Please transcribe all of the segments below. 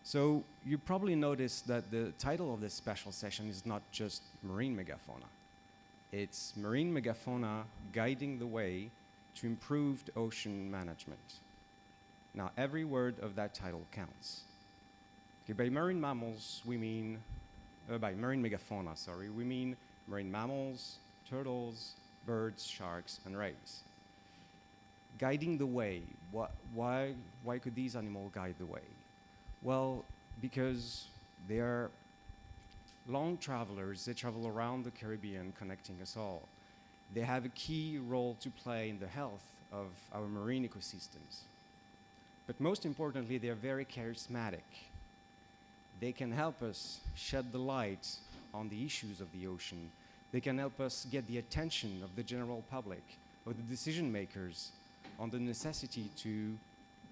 So you probably noticed that the title of this special session is not just Marine Megafauna. It's Marine Megafauna Guiding the Way to Improved Ocean Management. Now, every word of that title counts. Okay, by marine mammals, we mean, by marine megafauna, sorry, we mean marine mammals, turtles, birds, sharks, and rays. Guiding the way, why could these animals guide the way? Well, because they are long travelers. They travel around the Caribbean, connecting us all. They have a key role to play in the health of our marine ecosystems. But most importantly, they are very charismatic. They can help us shed the light on the issues of the ocean. They can help us get the attention of the general public, of the decision makers, on the necessity to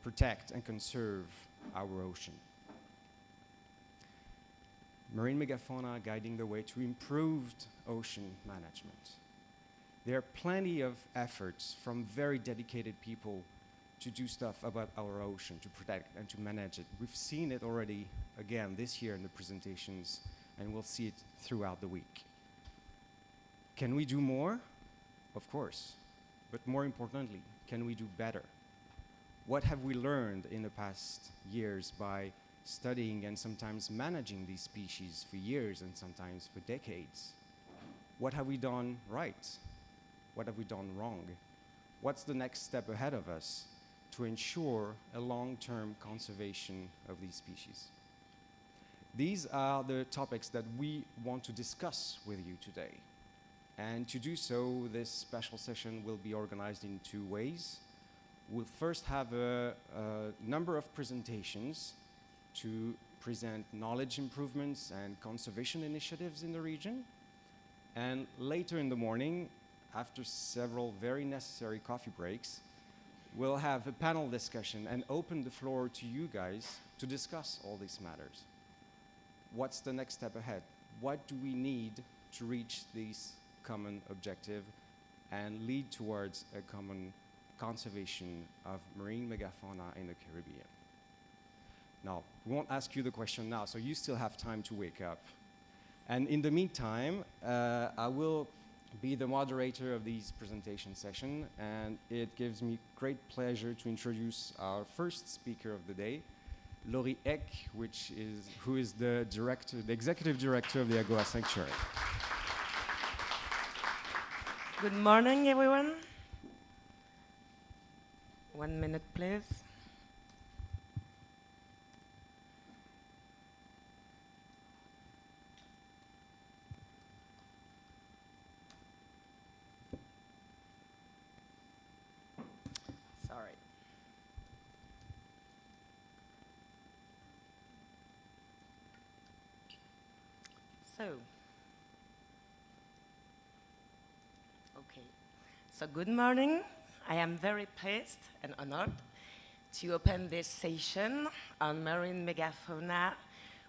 protect and conserve our ocean. Marine megafauna guiding the way to improved ocean management. There are plenty of efforts from very dedicated people to do stuff about our ocean, to protect and to manage it. We've seen it already, again, this year in the presentations, and we'll see it throughout the week. Can we do more? Of course. But more importantly, can we do better? What have we learned in the past years by studying and sometimes managing these species for years and sometimes for decades? What have we done right? What have we done wrong? What's the next step ahead of us to ensure a long-term conservation of these species? These are the topics that we want to discuss with you today. And to do so, this special session will be organized in two ways. We'll first have a number of presentations to present knowledge improvements and conservation initiatives in the region. And later in the morning, after several very necessary coffee breaks, we'll have a panel discussion and open the floor to you guys to discuss all these matters. What's the next step ahead? What do we need to reach this common objective and lead towards a common conservation of marine megafauna in the Caribbean? Now, we won't ask you the question now, so you still have time to wake up. And in the meantime, I will be the moderator of this presentation session, and it gives me great pleasure to introduce our first speaker of the day, Laurie Eck, who is the executive director of the Agoa Sanctuary. Good morning, everyone. 1 minute, please. Sorry. So good morning. I am very pleased and honored to open this session on marine megafauna,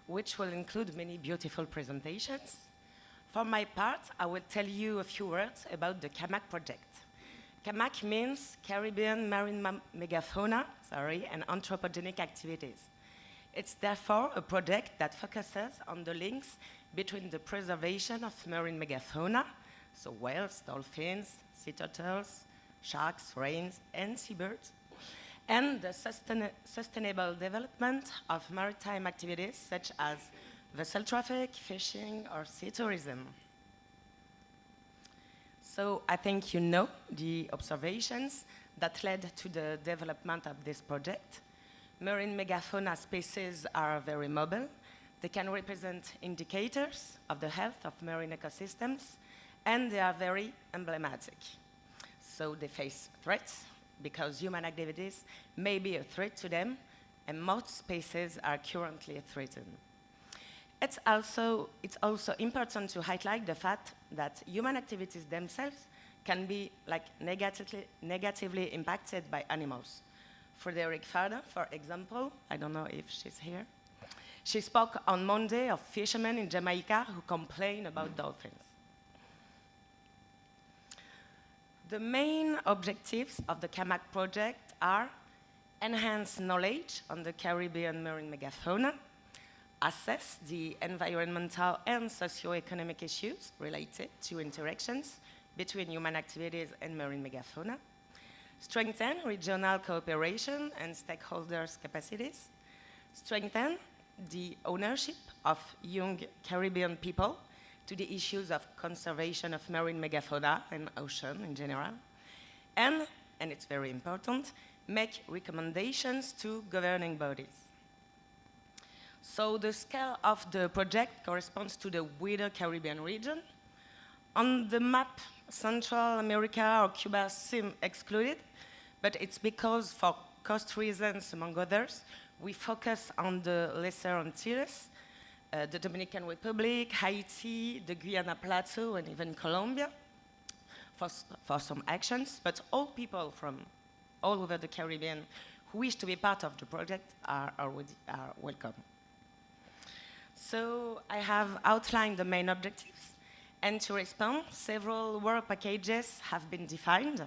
which will include many beautiful presentations. For my part, I will tell you a few words about the CAMAC project. CAMAC means Caribbean Marine Megafauna, and anthropogenic activities. It's therefore a project that focuses on the links between the preservation of marine megafauna, so whales, dolphins, sea turtles, sharks, rays, and seabirds, and the sustainable development of maritime activities such as vessel traffic, fishing, or sea tourism. So I think you know the observations that led to the development of this project. Marine megafauna species are very mobile. They can represent indicators of the health of marine ecosystems, and they are very emblematic. So they face threats because human activities may be a threat to them, and most species are currently threatened. It's also important to highlight the fact that human activities themselves can be negatively impacted by animals. Frederick Farder, for example, I don't know if she's here, she spoke on Monday of fishermen in Jamaica who complain about dolphins. The main objectives of the CAMAC project are enhance knowledge on the Caribbean marine megafauna, assess the environmental and socio-economic issues related to interactions between human activities and marine megafauna, strengthen regional cooperation and stakeholders' capacities, strengthen the ownership of young Caribbean people to the issues of conservation of marine megafauna and ocean in general, and it's very important, make recommendations to governing bodies. So the scale of the project corresponds to the wider Caribbean region. On the map, Central America or Cuba seem excluded, but it's because for cost reasons, among others, we focus on the Lesser Antilles, the Dominican Republic, Haiti, the Guyana Plateau, and even Colombia for some actions, but all people from all over the Caribbean who wish to be part of the project are welcome. So I have outlined the main objectives, and to respond, several work packages have been defined.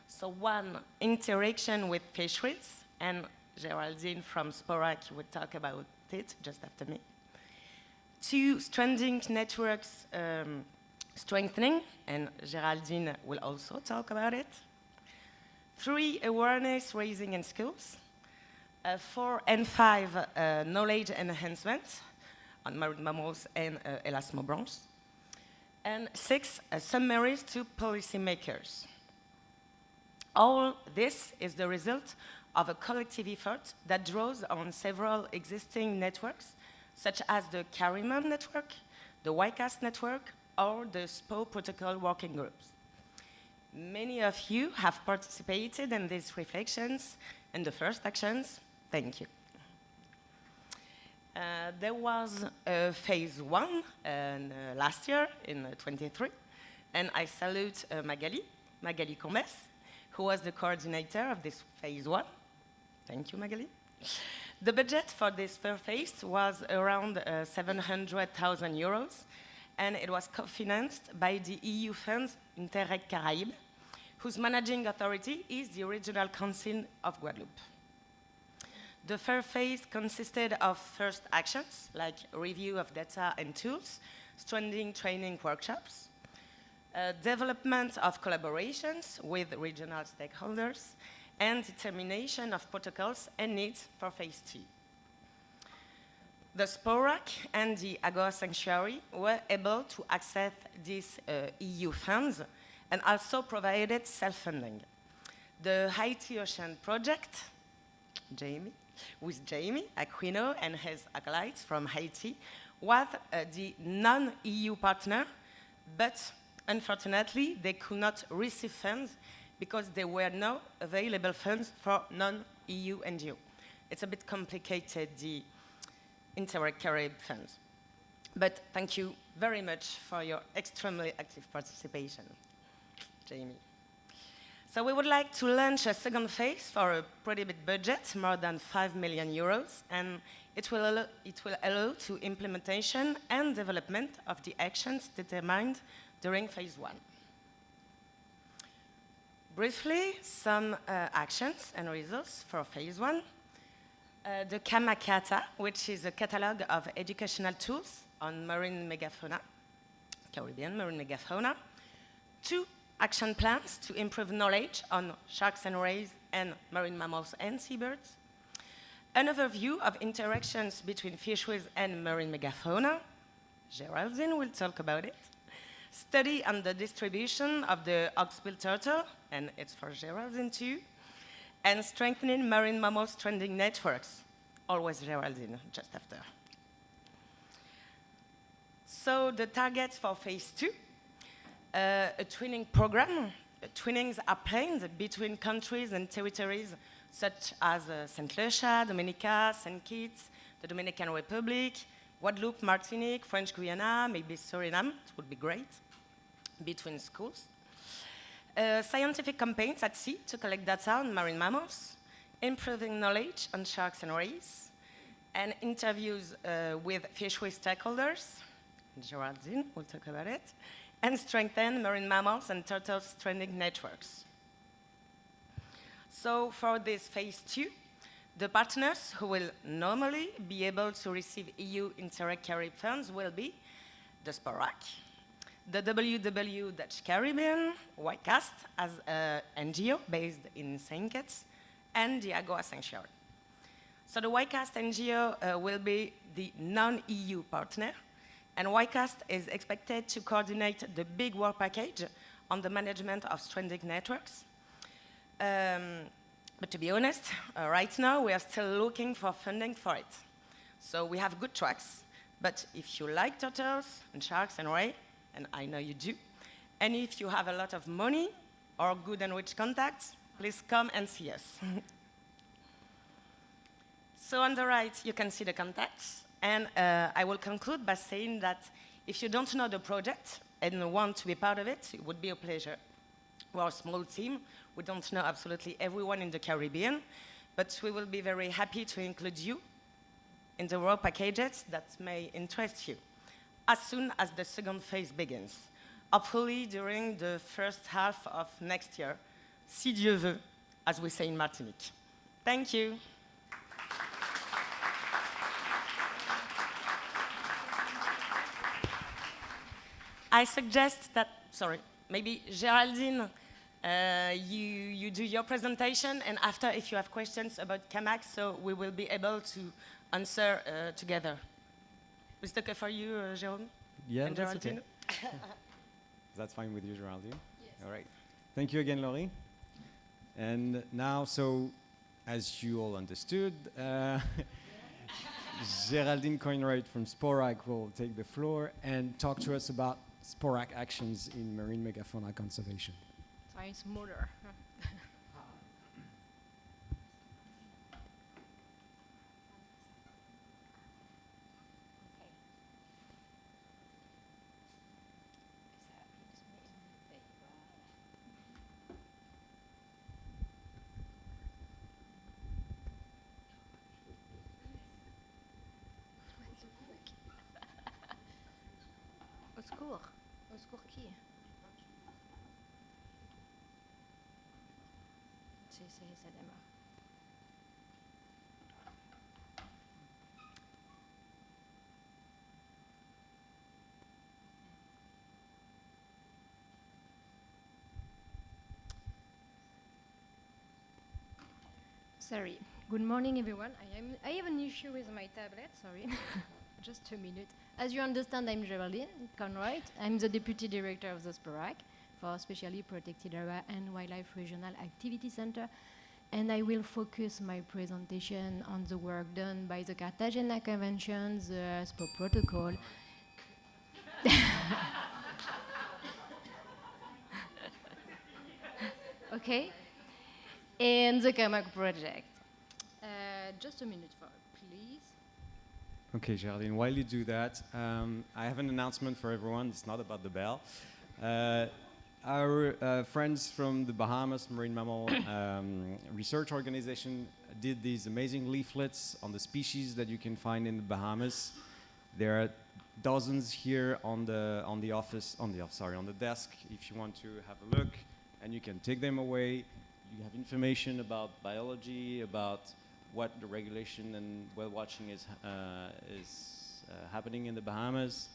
So one, interaction with fisheries, and Geraldine from Sporak will talk about it just after me. Two, stranding networks strengthening, and Geraldine will also talk about it. Three, awareness raising in schools. 4 and 5, knowledge enhancement on marine mammals and elasmobranchs. And 6, summaries to policymakers. All this is the result of a collective effort that draws on several existing networks, such as the CARIMAN network, the YCAS network, or the SPO protocol working groups. Many of you have participated in these reflections and the first actions. Thank you. There was phase 1 last year in 23, and I salute Magali Combes, who was the coordinator of this phase 1. Thank you, Magali. The budget for this first phase was around 700,000 euros, and it was co-financed by the EU funds Interreg Caraïbes, whose managing authority is the Regional Council of Guadeloupe. The first phase consisted of first actions, like review of data and tools, stranding training workshops, development of collaborations with regional stakeholders, and determination of protocols and needs for phase 2. The SPORAC and the Agora Sanctuary were able to access these EU funds and also provided self-funding. The Haiti Ocean Project, with Jamie Aquino and his acolytes from Haiti, was the non-EU partner, but unfortunately they could not receive funds because there were no available funds for non-EU NGO. It's a bit complicated, the Interreg Caribbean funds. But thank you very much for your extremely active participation, Jamie. So we would like to launch a second phase for a pretty big budget, more than 5 million euros, and it will allow to implementation and development of the actions determined during phase 1. Briefly, some actions and results for phase 1. The Kamakata, which is a catalog of educational tools on marine megafauna, Caribbean marine megafauna. 2 action plans to improve knowledge on sharks and rays and marine mammals and seabirds. An overview of interactions between fisheries and marine megafauna. Geraldine will talk about it. Study on the distribution of the hawksbill turtle, and it's for Geraldine too. And strengthening marine mammal stranding networks. Always Geraldine, just after. So the targets for phase 2. A twinning program. Twinnings are planned between countries and territories such as St. Lucia, Dominica, St. Kitts, the Dominican Republic, Guadeloupe, Martinique, French Guiana, maybe Suriname, it would be great, between schools. Scientific campaigns at sea to collect data on marine mammals, improving knowledge on sharks and rays, and interviews with fishery stakeholders. Geraldine will talk about it. And strengthen marine mammals and turtle stranding networks. So for this phase 2, The partners who will normally be able to receive EU Interreg Carib funds will be the SPORAC, the WW Dutch Caribbean, YCAST as an NGO based in St. Kitts, and the Agua Sanctuary. So the YCAST NGO will be the non-EU partner, and YCAST is expected to coordinate the big work package on the management of stranded networks. But to be honest, right now we are still looking for funding for it. So we have good tracks, but if you like turtles and sharks and ray, and I know you do, and if you have a lot of money or good and rich contacts, please come and see us. So on the right, you can see the contacts, and I will conclude by saying that if you don't know the project and want to be part of it, it would be a pleasure. We're a small team. We don't know absolutely everyone in the Caribbean, but we will be very happy to include you in the work packages that may interest you as soon as the second phase begins, hopefully during the first half of next year, si Dieu veut, as we say in Martinique. Thank you. I suggest that, sorry, maybe Géraldine, you do your presentation, and after, if you have questions about CAMAC, so we will be able to answer together. Is that okay for you, Jérôme? Yeah, and that's Géraldine? okay. That's fine with you, Géraldine? Yes. All right. Thank you again, Laurie. And now, so, as you all understood, Géraldine Coinwright from SPORAC will take the floor and talk to us about SPORAC actions in marine megafauna conservation. Sorry, smaller. Au secours qui? Ça démarre. Sorry. Good morning, everyone. I have an issue with my tablet. Sorry. Just a minute. As you understand, I'm Géraldine Coinwright. I'm the Deputy Director of the SPORAC for Specially Protected Area and Wildlife Regional Activity Center, and I will focus my presentation on the work done by the Cartagena Convention, the SPO Protocol. Okay, and the CAMAC project. Just a minute, please. Okay, Géraldine, while you do that, I have an announcement for everyone. It's not about the bell. Our friends from the Bahamas Marine Mammal Research Organization did these amazing leaflets on the species that you can find in the Bahamas. There are dozens here on the desk if you want to have a look, and you can take them away. You have information about biology, about what the regulation and whale watching is happening in the Bahamas.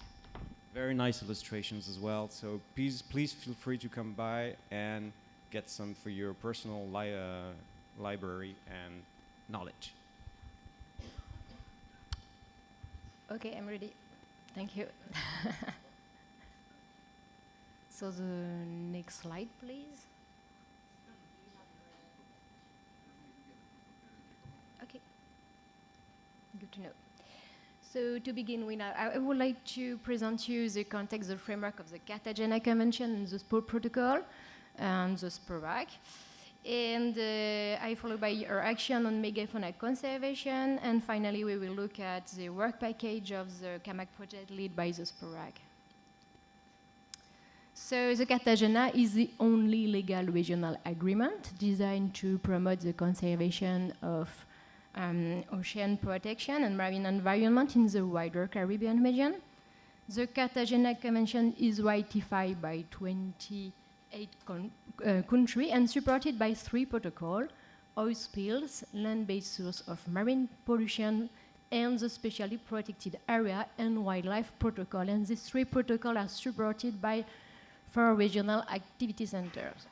Very nice illustrations as well. So please feel free to come by and get some for your personal library and knowledge. Okay, I'm ready. Thank you. So the next slide, please. Okay. Good to know. So to begin with, I would like to present you the context, the framework of the Cartagena Convention and the SPO Protocol and the SPORAC. And I follow by our action on megafauna conservation. And finally, we will look at the work package of the CAMAC project led by the SPORAC. So the Cartagena is the only legal regional agreement designed to promote the conservation of ocean protection and marine environment in the wider Caribbean region. The Cartagena Convention is ratified by 28 countries and supported by 3 protocols, oil spills, land-based source of marine pollution, and the specially protected area and wildlife protocol. And these three protocols are supported by 4 regional activity centers.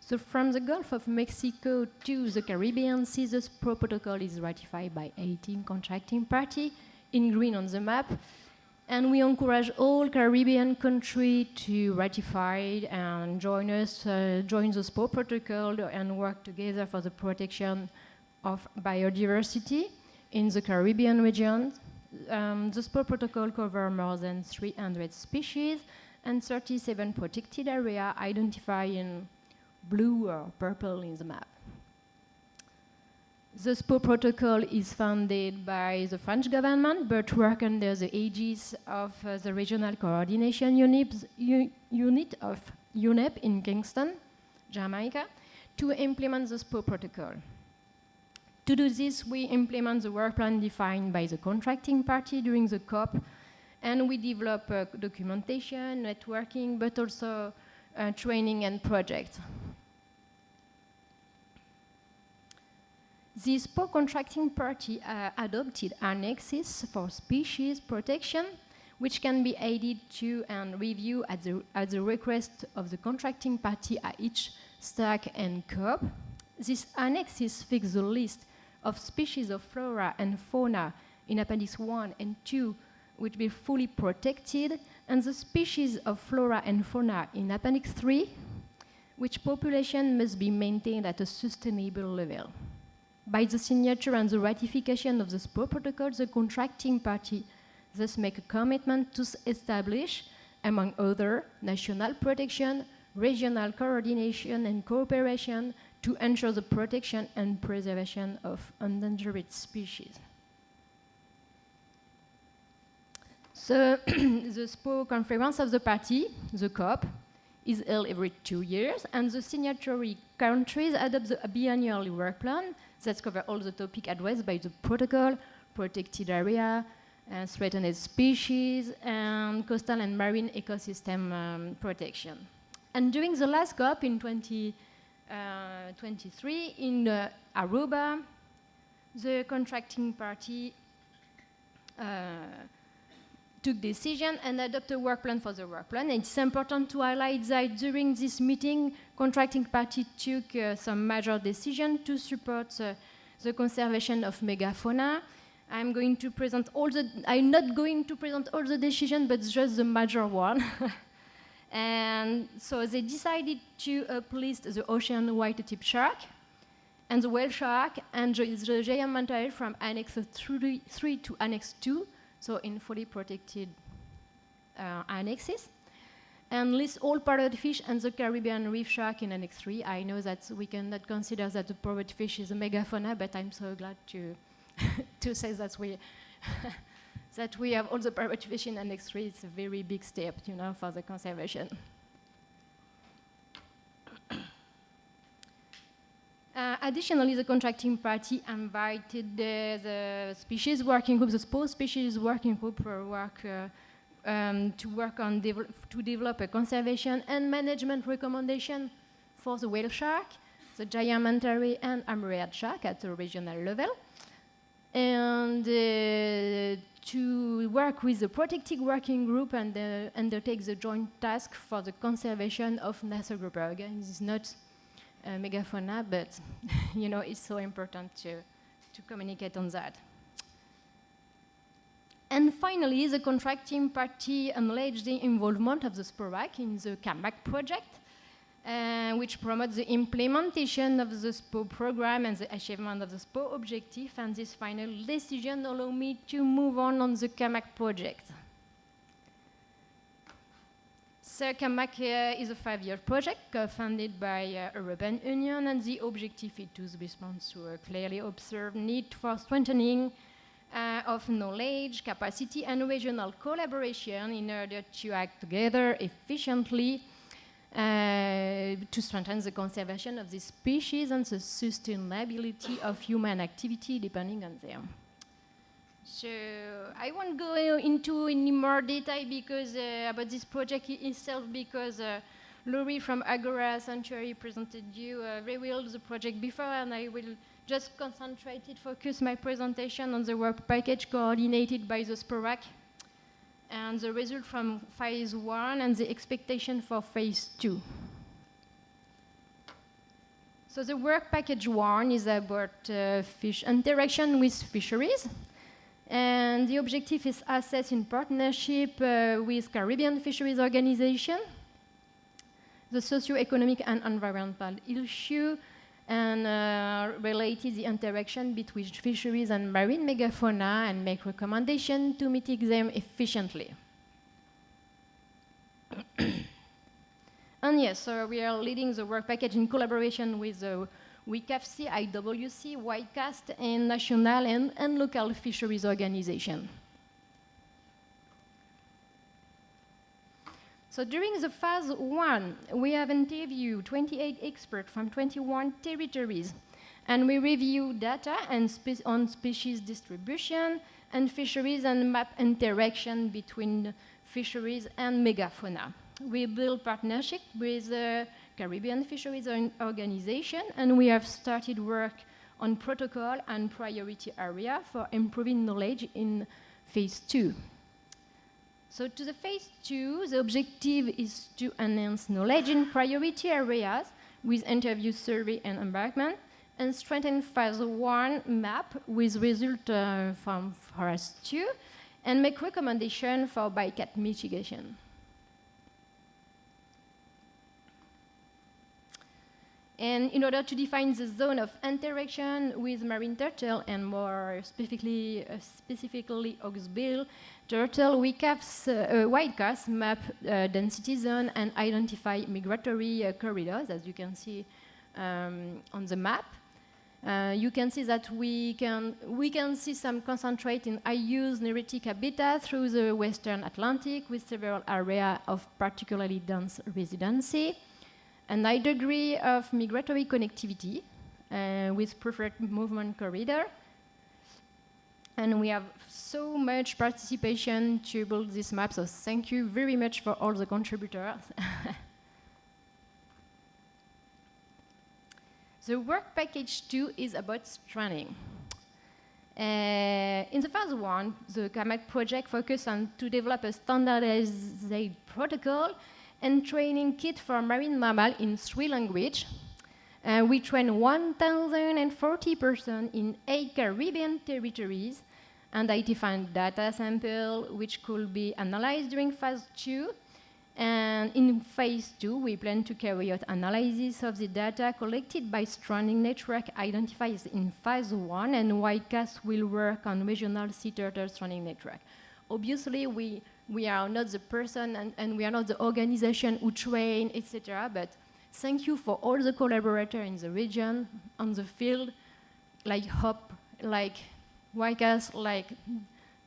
So from the Gulf of Mexico to the Caribbean Sea, the SPO protocol is ratified by 18 contracting parties in green on the map. And we encourage all Caribbean countries to ratify and join the SPO protocol and work together for the protection of biodiversity in the Caribbean region. The SPO protocol covers more than 300 species and 37 protected areas identified in blue or purple in the map. The SPO protocol is funded by the French government, but work under the aegis of the Regional Coordination Unit of UNEP in Kingston, Jamaica, to implement the SPO protocol. To do this, we implement the work plan defined by the contracting party during the COP, and we develop documentation, networking, but also training and projects. The SPO contracting party adopted annexes for species protection, which can be added to and reviewed at the request of the contracting party at each STAC and COP. These annexes fix the list of species of flora and fauna in Appendix 1 and 2, which be fully protected, and the species of flora and fauna in Appendix 3, which population must be maintained at a sustainable level. By the signature and the ratification of the SPO protocol, the contracting party thus make a commitment to establish, among other, national protection, regional coordination and cooperation to ensure the protection and preservation of endangered species. So the SPO conference of the party, the COP, is held every 2 years, and the signatory countries adopt the biannual work plan that covers all the topics addressed by the protocol, protected area, threatened species, and coastal and marine ecosystem protection. And during the last COP in 2023 in Aruba, the contracting party took decision and adopted a work plan for the work plan. And it's important to highlight that during this meeting, contracting party took some major decision to support the conservation of megafauna. I'm not going to present all the decisions, but just the major one. And so they decided to uplist the ocean white-tip shark and the whale shark and the giant manta ray from Annex 3 to Annex 2, so in fully protected annexes, and list all parrot fish and the Caribbean reef shark in Annex 3. I know that we cannot consider that the parrot fish is a megafauna, but I'm so glad to to say that we that we have all the parrot fish in Annex 3. It's a very big step, you know, for the conservation. Additionally, the contracting party invited the species working group, the SPO species working group, to work on to develop a conservation and management recommendation for the whale shark, the giant manta ray, and hammerhead shark at the regional level, and to work with the protected working group and undertake the joint task for the conservation of Nassau group. Again, this is not megafauna, but you know, it's so important to communicate on that. And finally, the contracting party acknowledged the involvement of the SPORAC in the CAMAC project, which promotes the implementation of the SPO program and the achievement of the SPO objective, and this final decision allowed me to move on the CAMAC project. So CAMAC is a 5-year project funded by European Union, and the objective is to respond to a clearly observed need for strengthening of knowledge, capacity, and regional collaboration in order to act together efficiently to strengthen the conservation of these species and the sustainability of human activity depending on them. So I won't go into any more detail because about this project itself, because Laurie from Agora Sanctuary presented you very well the project before, and I will just focus my presentation on the work package coordinated by the SPORAC and the result from phase 1 and the expectation for phase 2. So the work package 1 is about fish interaction with fisheries. And the objective is assess in partnership with Caribbean Fisheries Organization, the socio-economic and environmental issue, and related the interaction between fisheries and marine megafauna, and make recommendations to mitigate them efficiently. And yes, so we are leading the work package in collaboration with the WCFC, IWC, WICAST, and national and local fisheries organization. So during the phase 1, we have interviewed 28 experts from 21 territories, and we review data and on species distribution and fisheries and map interaction between fisheries and megafauna. We build partnership with the Caribbean Fisheries Organization, and we have started work on protocol and priority area for improving knowledge in phase 2. So to the phase 2, the objective is to enhance knowledge in priority areas with interview, survey, and embarkment, and strengthen phase 1 map with result from phase 2, and make recommendation for bycatch mitigation. And in order to define the zone of interaction with marine turtle, and more specifically hawksbill turtle, WICAST map density zone and identify migratory corridors, as you can see on the map. You can see that we can see some concentrate in high-use neretic habitat through the Western Atlantic, with several areas of particularly dense residency, and high degree of migratory connectivity with preferred movement corridor. And we have so much participation to build this map, so thank you very much for all the contributors. The work package 2 is about training. In the phase 1, the CAMAC project focused on to develop a standardized protocol and training kit for marine mammal in 3 languages. We train 1,040 persons in 8 Caribbean territories, and identified data sample which could be analyzed during phase 2. And in phase 2, we plan to carry out analysis of the data collected by stranding network identified in phase 1, and WICAST will work on regional sea turtle stranding network. Obviously, we are not the person and we are not the organization who train, etc. But thank you for all the collaborators in the region, on the field, like HOP, like WICAST, like,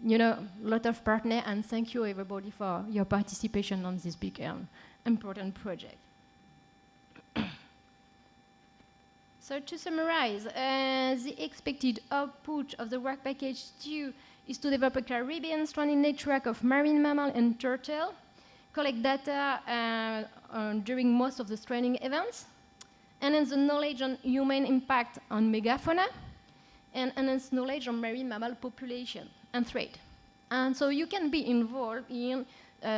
you know, a lot of partners, and thank you everybody for your participation on this big important project. So to summarize, the expected output of the work package 2 is to develop a Caribbean stranding network of marine mammal and turtle, collect data during most of the stranding events, enhance the knowledge on human impact on megafauna, and enhance knowledge on marine mammal population and trade. And so you can be involved in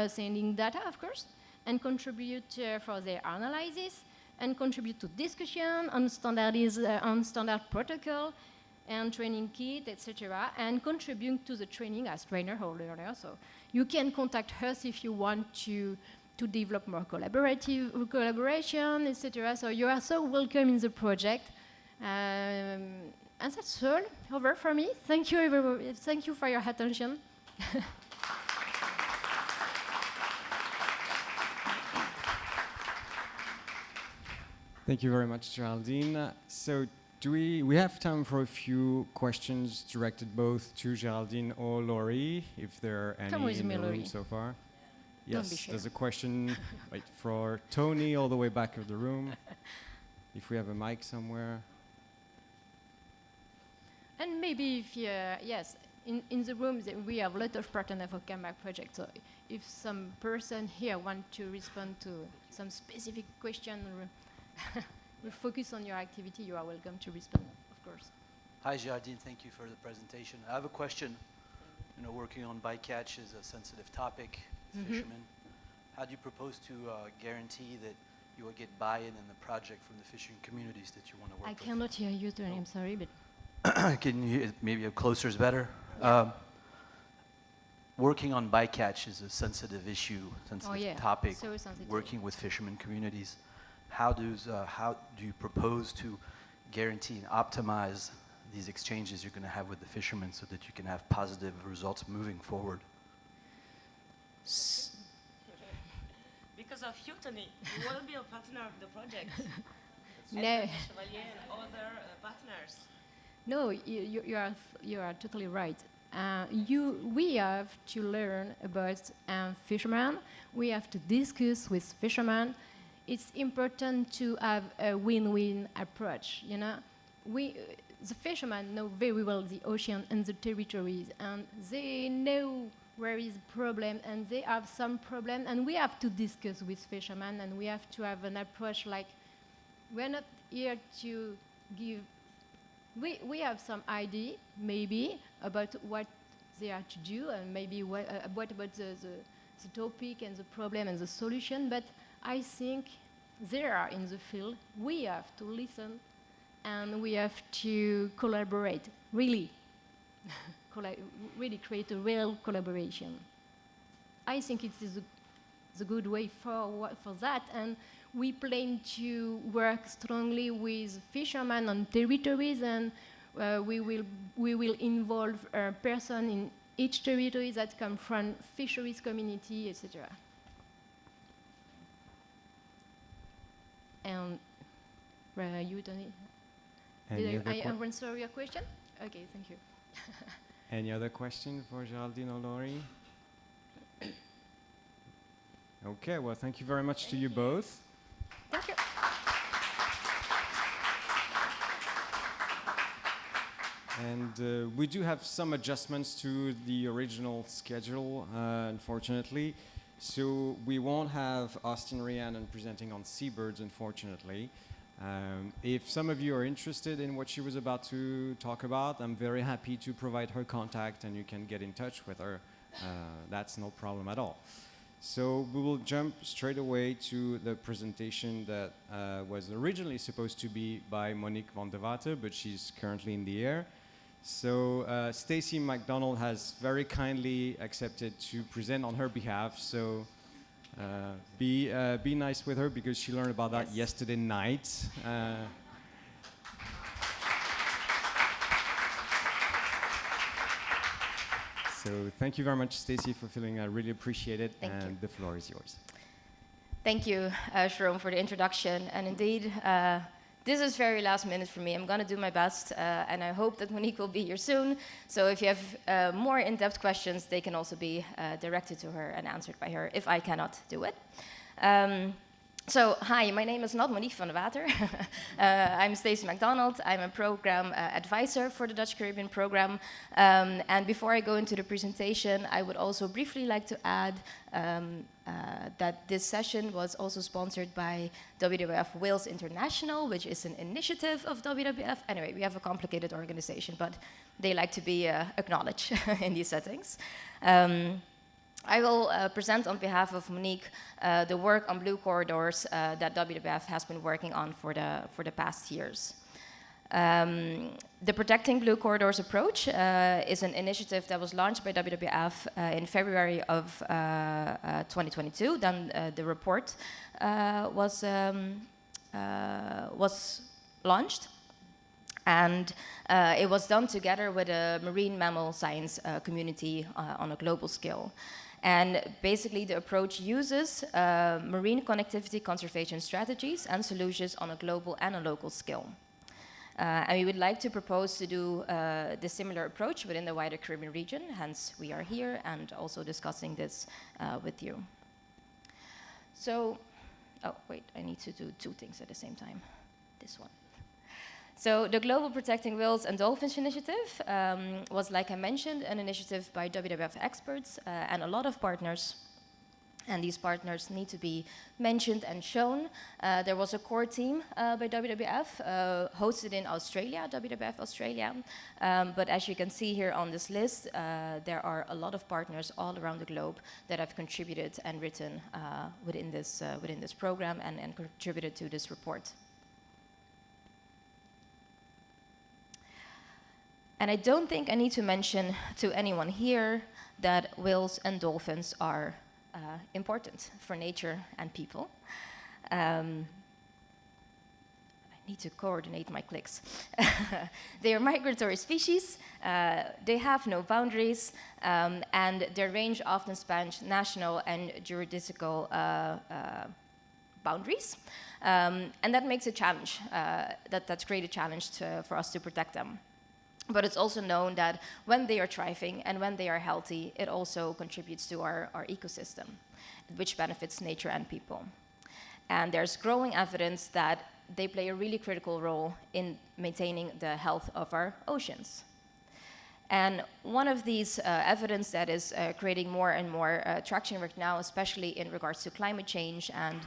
sending data, of course, and contribute for their analysis, and contribute to discussion on standard protocol and training kit, etc., and contribute to the training as trainer or learner. So you can contact us if you want to develop more collaboration, etc. So you are so welcome in the project. And that's all over for me. Thank you, everybody. Thank you for your attention. Thank you very much, Geraldine. So we have time for a few questions directed both to Geraldine or Laurie, if there are any in the room so far. Yes, there's a question right, for Tony all the way back of the room. If we have a mic somewhere. And maybe if yes, in the room, we have a lot of partners for Comeback project. So if some person here want to respond to some specific question or we focus on your activity, you are welcome to respond, of course. Hi, Jardine. Thank you for the presentation. I have a question. You know, working on bycatch is a sensitive topic, fishermen. How do you propose to guarantee that you will get buy-in in the project from the fishing communities that you want to work with? I cannot hear you, Tony, I'm sorry, but... Can you, maybe closer is better? Working on bycatch is a sensitive issue, sensitive topic, so sensitive. working with fishermen communities. How do you propose to guarantee and optimize these exchanges you're going to have with the fishermen so that you can have positive results moving forward? Because of you, Tony, you will be a partner of the project. No. Chevalier and other partners. No, you are totally right. We have to learn about fishermen. We have to discuss with fishermen. It's important to have a win-win approach. You know, the fishermen know very well the ocean and the territories, and they know where is the problem, and they have some problem, and we have to discuss with fishermen, and we have to have an approach like we're not here to give. We have some idea, maybe, about what they are to do, and maybe what about the topic and the problem and the solution, but I think they are in the field. We have to listen, and we have to collaborate, really. Really create a real collaboration. I think it is a good way for that, and we plan to work strongly with fishermen on territories, and we will involve a person in each territory that come from fisheries community, etc. And where are you, Tony? Did I answer your question? Okay, thank you. Any other question for Geraldine or Laurie? Okay, well, thank you very much to you both. Thank you. And we do have some adjustments to the original schedule, unfortunately. So we won't have Austin Rhiannon presenting on seabirds, unfortunately. If some of you are interested in what she was about to talk about, I'm very happy to provide her contact, and you can get in touch with her. That's no problem at all. So we will jump straight away to the presentation that was originally supposed to be by Monique van der Water, but she's currently in the air. So Stacy McDonald has very kindly accepted to present on her behalf. So be nice with her, because she learned about that yesterday night. So thank you very much, Stacy, for filling. I really appreciate it. Thank you. The floor is yours. Thank you, Jerome, for the introduction. And indeed, this is very last minute for me. I'm going to do my best, and I hope that Monique will be here soon. So if you have more in-depth questions, they can also be directed to her and answered by her if I cannot do it. So, hi, my name is not Monique van der Water. I'm Stacey McDonald. I'm a program advisor for the Dutch Caribbean program. And before I go into the presentation, I would also briefly like to add that this session was also sponsored by WWF Wales International, which is an initiative of WWF. Anyway, we have a complicated organization, but they like to be acknowledged in these settings. I will present on behalf of Monique the work on blue corridors that WWF has been working on for the past years. The Protecting Blue Corridors approach is an initiative that was launched by WWF in February of 2022. Then the report was launched. And it was done together with a marine mammal science community on a global scale. And basically, the approach uses marine connectivity conservation strategies and solutions on a global and a local scale. And we would like to propose to do the similar approach within the wider Caribbean region, hence we are here and also discussing this with you. So, oh wait, I need to do two things at the same time. This one. So the Global Protecting Whales and Dolphins initiative was, like I mentioned, an initiative by WWF experts and a lot of partners. And these partners need to be mentioned and shown. There was a core team by WWF hosted in Australia, WWF Australia. But as you can see here on this list, there are a lot of partners all around the globe that have contributed and written within this program and contributed to this report. And I don't think I need to mention to anyone here that whales and dolphins are important for nature and people. I need to coordinate my clicks. They are migratory species, they have no boundaries, and their range often spans national and jurisdictional boundaries. And that makes a challenge, that's created a challenge for us to protect them. But it's also known that when they are thriving and when they are healthy, it also contributes to our ecosystem, which benefits nature and people. And there's growing evidence that they play a really critical role in maintaining the health of our oceans. And one of these evidence that is creating more and more traction right now, especially in regards to climate change. And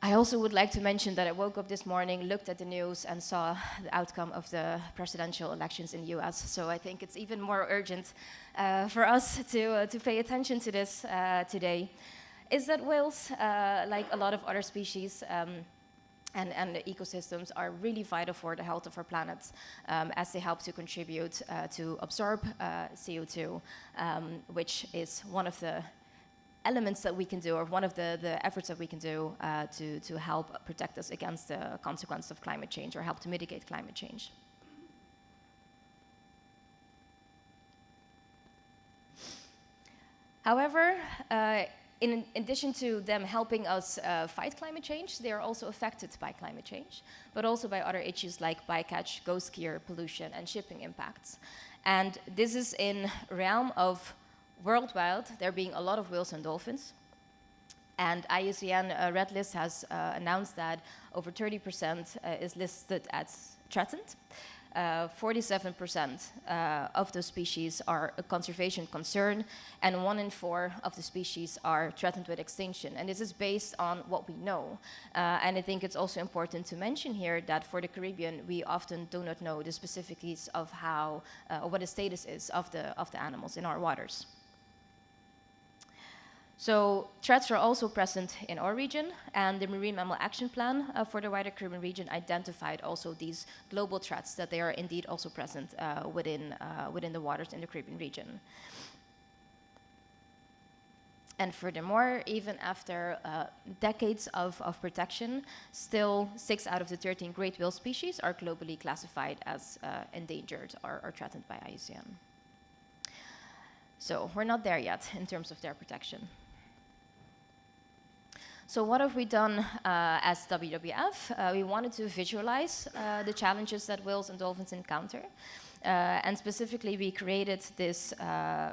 I also would like to mention that I woke up this morning, looked at the news, and saw the outcome of the presidential elections in the US. So I think it's even more urgent for us to pay attention to this today, is that whales, like a lot of other species, and the ecosystems are really vital for the health of our planet, as they help to contribute to absorb CO2, which is one of the elements that we can do, or one of the efforts that we can do to help protect us against the consequences of climate change, or help to mitigate climate change. However, in addition to them helping us fight climate change, they are also affected by climate change, but also by other issues like bycatch, ghost gear, pollution, and shipping impacts. And this is in realm of worldwide, there being a lot of whales and dolphins. And IUCN Red List has announced that over 30% is listed as threatened. 47% of those species are a conservation concern, and 1 in 4 of the species are threatened with extinction. And this is based on what we know. And I think it's also important to mention here that for the Caribbean, we often do not know the specificities of how, or what the status is of the animals in our waters. So threats are also present in our region, and the Marine Mammal Action Plan for the wider Caribbean region identified also these global threats, that they are indeed also present within the waters in the Caribbean region. And furthermore, even after decades of protection, still 6 out of the 13 great whale species are globally classified as endangered or threatened by IUCN. So we're not there yet in terms of their protection. So what have we done as WWF? We wanted to visualize the challenges that whales and dolphins encounter. And specifically, we created this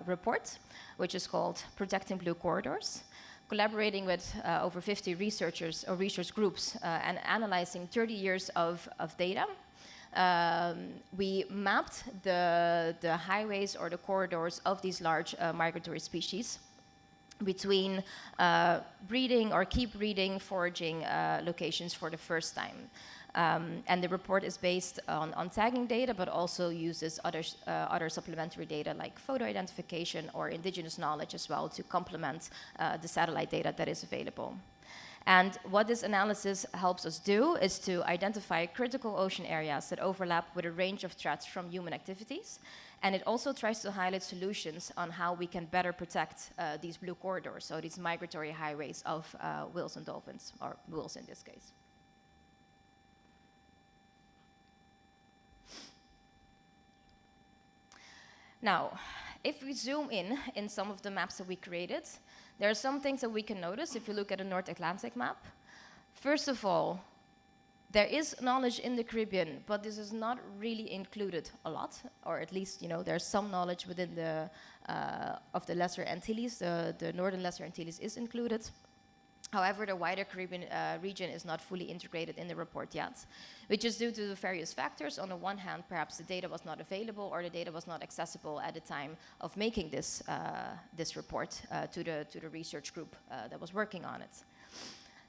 report, which is called Protecting Blue Corridors, collaborating with over 50 researchers or research groups and analyzing 30 years of data. We mapped the highways or the corridors of these large migratory species between breeding or keep breeding, foraging locations for the first time. And the report is based on tagging data, but also uses other supplementary data like photo identification or indigenous knowledge as well to complement the satellite data that is available. And what this analysis helps us do is to identify critical ocean areas that overlap with a range of threats from human activities. And it also tries to highlight solutions on how we can better protect these blue corridors, so these migratory highways of whales and dolphins, or whales in this case. Now, if we zoom in some of the maps that we created, there are some things that we can notice if you look at a North Atlantic map. First of all, there is knowledge in the Caribbean, but this is not really included a lot, or at least, there's some knowledge within of the Lesser Antilles. The Northern Lesser Antilles is included. However, the wider Caribbean region is not fully integrated in the report yet, which is due to various factors. On the one hand, perhaps the data was not available or the data was not accessible at the time of making this, this report to the research group that was working on it.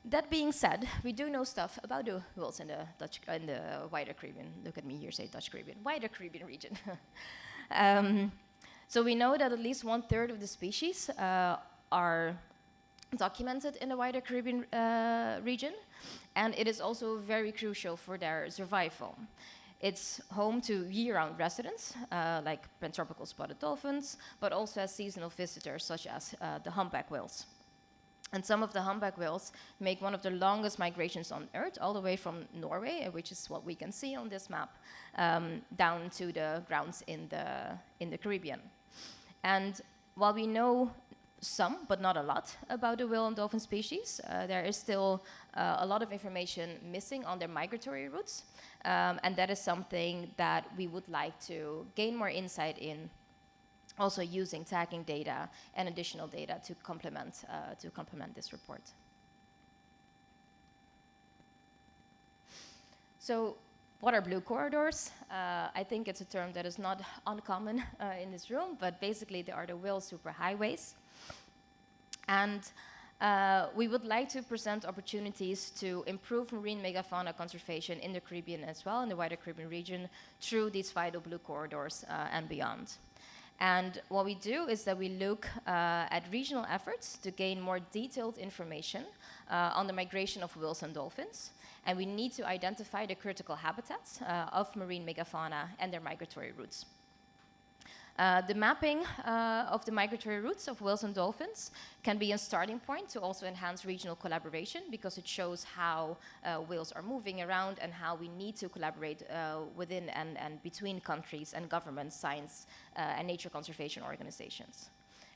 That being said, we do know stuff about the whales in the wider Caribbean. Look at me here, say Dutch Caribbean, wider Caribbean region. So we know that at least 1/3 of the species are documented in the wider Caribbean region, and it is also very crucial for their survival. It's home to year-round residents, like pantropical spotted dolphins, but also has seasonal visitors, such as the humpback whales. And some of the humpback whales make one of the longest migrations on Earth, all the way from Norway, which is what we can see on this map, down to the grounds in the Caribbean. And while we know some, but not a lot, about the whale and dolphin species, there is still a lot of information missing on their migratory routes, and that is something that we would like to gain more insight in, also using tagging data and additional data to complement this report. So, what are blue corridors? I think it's a term that is not uncommon in this room, but basically they are the whale superhighways. And we would like to present opportunities to improve marine megafauna conservation in the Caribbean as well, in the wider Caribbean region, through these vital blue corridors and beyond. And what we do is that we look at regional efforts to gain more detailed information on the migration of whales and dolphins. And we need to identify the critical habitats of marine megafauna and their migratory routes. The mapping of the migratory routes of whales and dolphins can be a starting point to also enhance regional collaboration, because it shows how whales are moving around and how we need to collaborate within and between countries and governments, science and nature conservation organizations.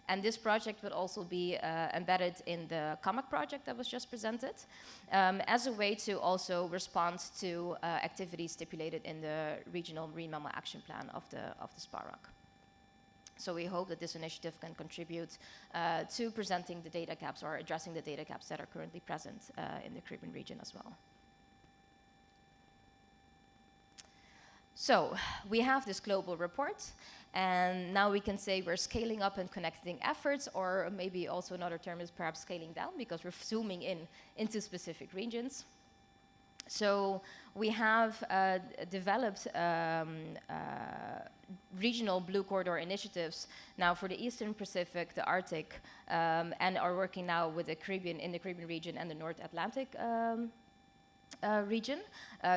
And this project will also be embedded in the CAMAC project that was just presented, as a way to also respond to activities stipulated in the Regional Marine Mammal Action Plan of the SPAROC. So we hope that this initiative can contribute to presenting the data gaps or addressing the data gaps that are currently present in the Caribbean region as well. So we have this global report, and now we can say we're scaling up and connecting efforts, or maybe also another term is perhaps scaling down, because we're zooming in into specific regions. So we have developed regional blue corridor initiatives now for the Eastern Pacific, the Arctic, and are working now with the Caribbean, in the Caribbean region and the North Atlantic region,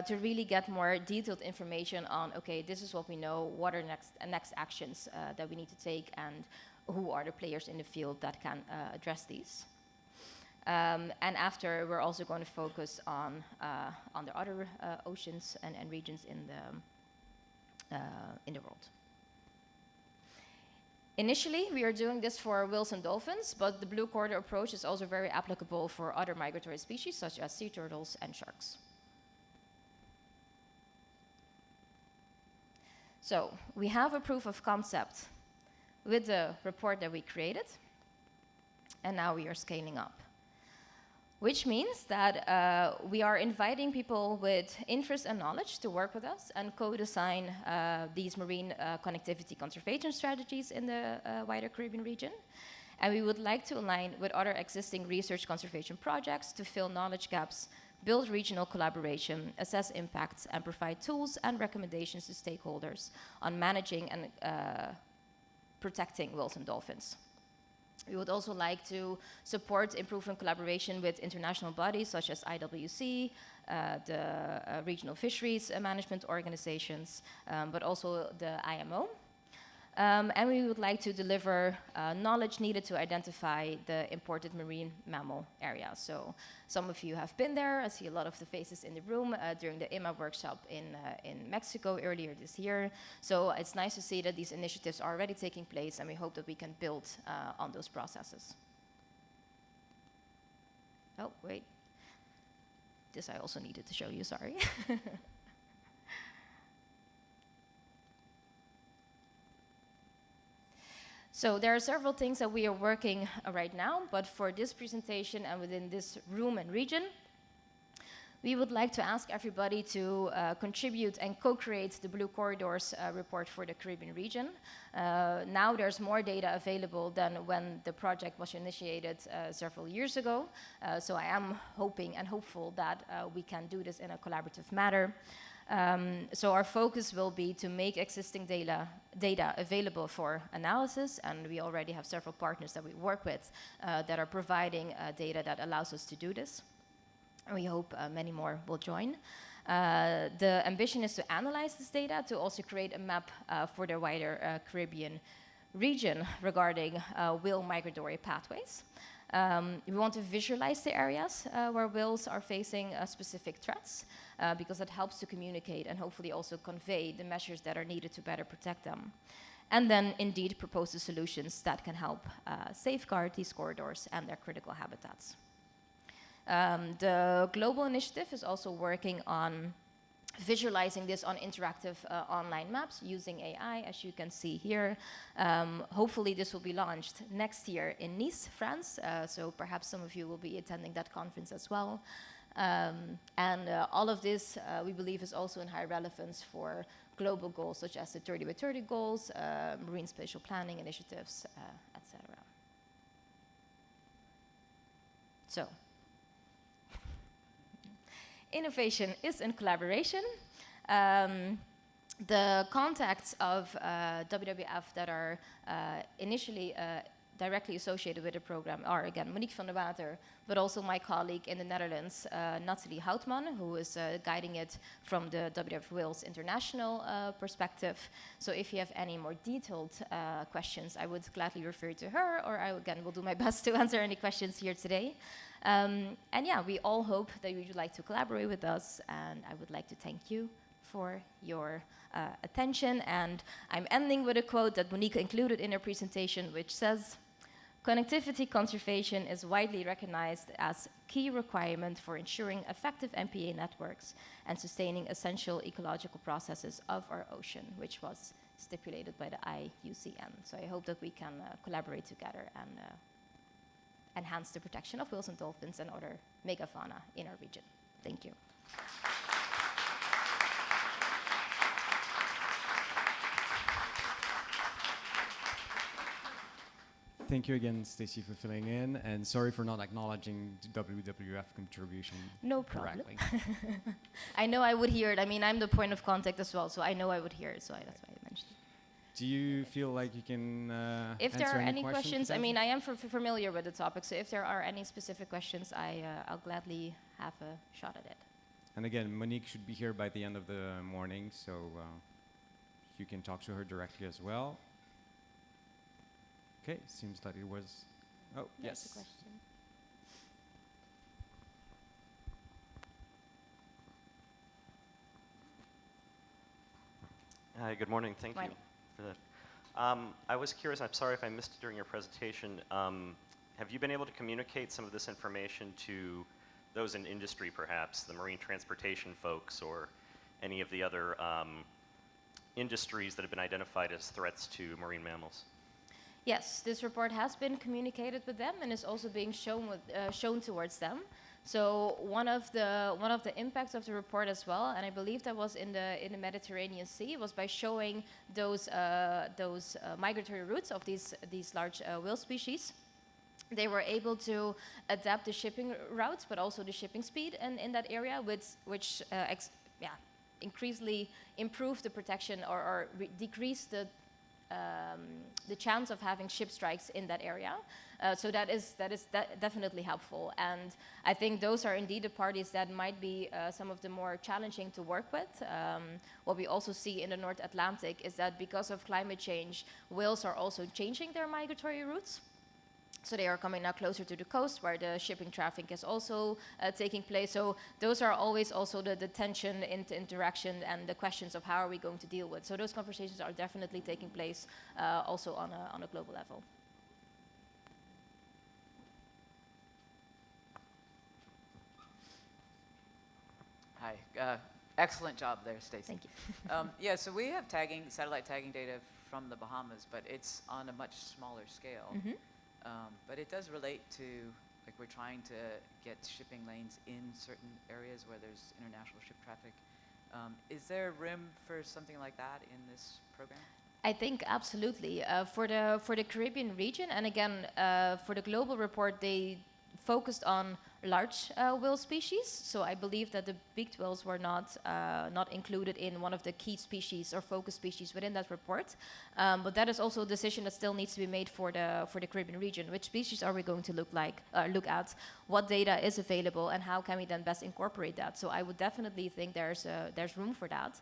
to really get more detailed information on, okay, this is what we know, what are next actions that we need to take, and who are the players in the field that can address these. And after, we're also going to focus on the other oceans and regions in the world. Initially, we are doing this for whales and dolphins, but the blue corridor approach is also very applicable for other migratory species, such as sea turtles and sharks. So, we have a proof of concept with the report that we created, and now we are scaling up. Which means that we are inviting people with interest and knowledge to work with us and co-design these marine connectivity conservation strategies in the wider Caribbean region. And we would like to align with other existing research conservation projects to fill knowledge gaps, build regional collaboration, assess impacts, and provide tools and recommendations to stakeholders on managing and protecting whales and dolphins. We would also like to support improving collaboration with international bodies such as IWC, the regional fisheries management organizations, but also the IMO. And we would like to deliver knowledge needed to identify the imported marine mammal areas. So some of you have been there. I see a lot of the faces in the room during the IMA workshop in Mexico earlier this year. So it's nice to see that these initiatives are already taking place, and we hope that we can build on those processes. Oh, wait. This I also needed to show you, sorry. So there are several things that we are working right now, but for this presentation and within this room and region, we would like to ask everybody to contribute and co-create the Blue Corridors report for the Caribbean region. Now there's more data available than when the project was initiated several years ago. So I am hoping and hopeful that we can do this in a collaborative manner. So our focus will be to make existing data available for analysis, and we already have several partners that we work with that are providing data that allows us to do this. And we hope many more will join. The ambition is to analyze this data to also create a map for the wider Caribbean region regarding whale migratory pathways. We want to visualize the areas where whales are facing specific threats because that helps to communicate and hopefully also convey the measures that are needed to better protect them. And then indeed propose the solutions that can help safeguard these corridors and their critical habitats. The global initiative is also working on visualizing this on interactive online maps using AI, as you can see here. Hopefully this will be launched next year in Nice, France, so perhaps some of you will be attending that conference as well. And all of this, we believe, is also in high relevance for global goals such as the 30 by 30 goals, marine spatial planning initiatives, etc. So, innovation is in collaboration. The contacts of WWF that are initially directly associated with the program are, again, Monique van der Water, but also my colleague in the Netherlands, Nathalie Houtman, who is guiding it from the WWF Wales International perspective. So if you have any more detailed questions, I would gladly refer to her, or I, again, will do my best to answer any questions here today. And yeah, we all hope that you would like to collaborate with us, and I would like to thank you for your attention. And I'm ending with a quote that Monique included in her presentation, which says, "Connectivity conservation is widely recognized as key requirement for ensuring effective MPA networks and sustaining essential ecological processes of our ocean," which was stipulated by the IUCN. So I hope that we can collaborate together and enhance the protection of whales and dolphins and other megafauna in our region. Thank you. Thank you again, Stacey, for filling in, and sorry for not acknowledging the WWF contribution No problem. correctly. I know I would hear it. I mean, I'm the point of contact as well, so I know I would hear it, so that's why I mentioned it. Do you feel like you can If there answer are any questions, I Stacey? mean, I am familiar with the topic, so if there are any specific questions, I'll gladly have a shot at it. And again, Monique should be here by the end of the morning, so you can talk to her directly as well. Okay, seems like it was. Oh, That's yes. a question. Hi, good morning. Thank you Morning. for that. I was curious, I'm sorry if I missed it during your presentation. Have you been able to communicate some of this information to those in industry, perhaps, the marine transportation folks or any of the other industries that have been identified as threats to marine mammals? Yes, this report has been communicated with them and is also being shown towards them. So one of the impacts of the report as well, and I believe that was in the Mediterranean Sea, was by showing those migratory routes of these large whale species. They were able to adapt the shipping routes, but also the shipping speed in that area, which increasingly improved the protection or decreased the chance of having ship strikes in that area. So that is definitely helpful. And I think those are indeed the parties that might be some of the more challenging to work with. What we also see in the North Atlantic is that because of climate change, whales are also changing their migratory routes. So they are coming now closer to the coast where the shipping traffic is also taking place. So those are always also the tension, interaction, and the questions of how are we going to deal with. So those conversations are definitely taking place also on a global level. Hi. Excellent job there, Stacey. Thank you. Yeah, so we have satellite tagging data from the Bahamas, but it's on a much smaller scale. But it does relate to, like, we're trying to get shipping lanes in certain areas where there's international ship traffic. Is there room for something like that in this program? I think absolutely. For the Caribbean region, and again, for the global report, they focused on large whale species. So I believe that the beaked whales were not included in one of the key species or focus species within that report. But that is also a decision that still needs to be made for the Caribbean region. Which species are we going to look at? What data is available, and how can we then best incorporate that? So I would definitely think there's room for that.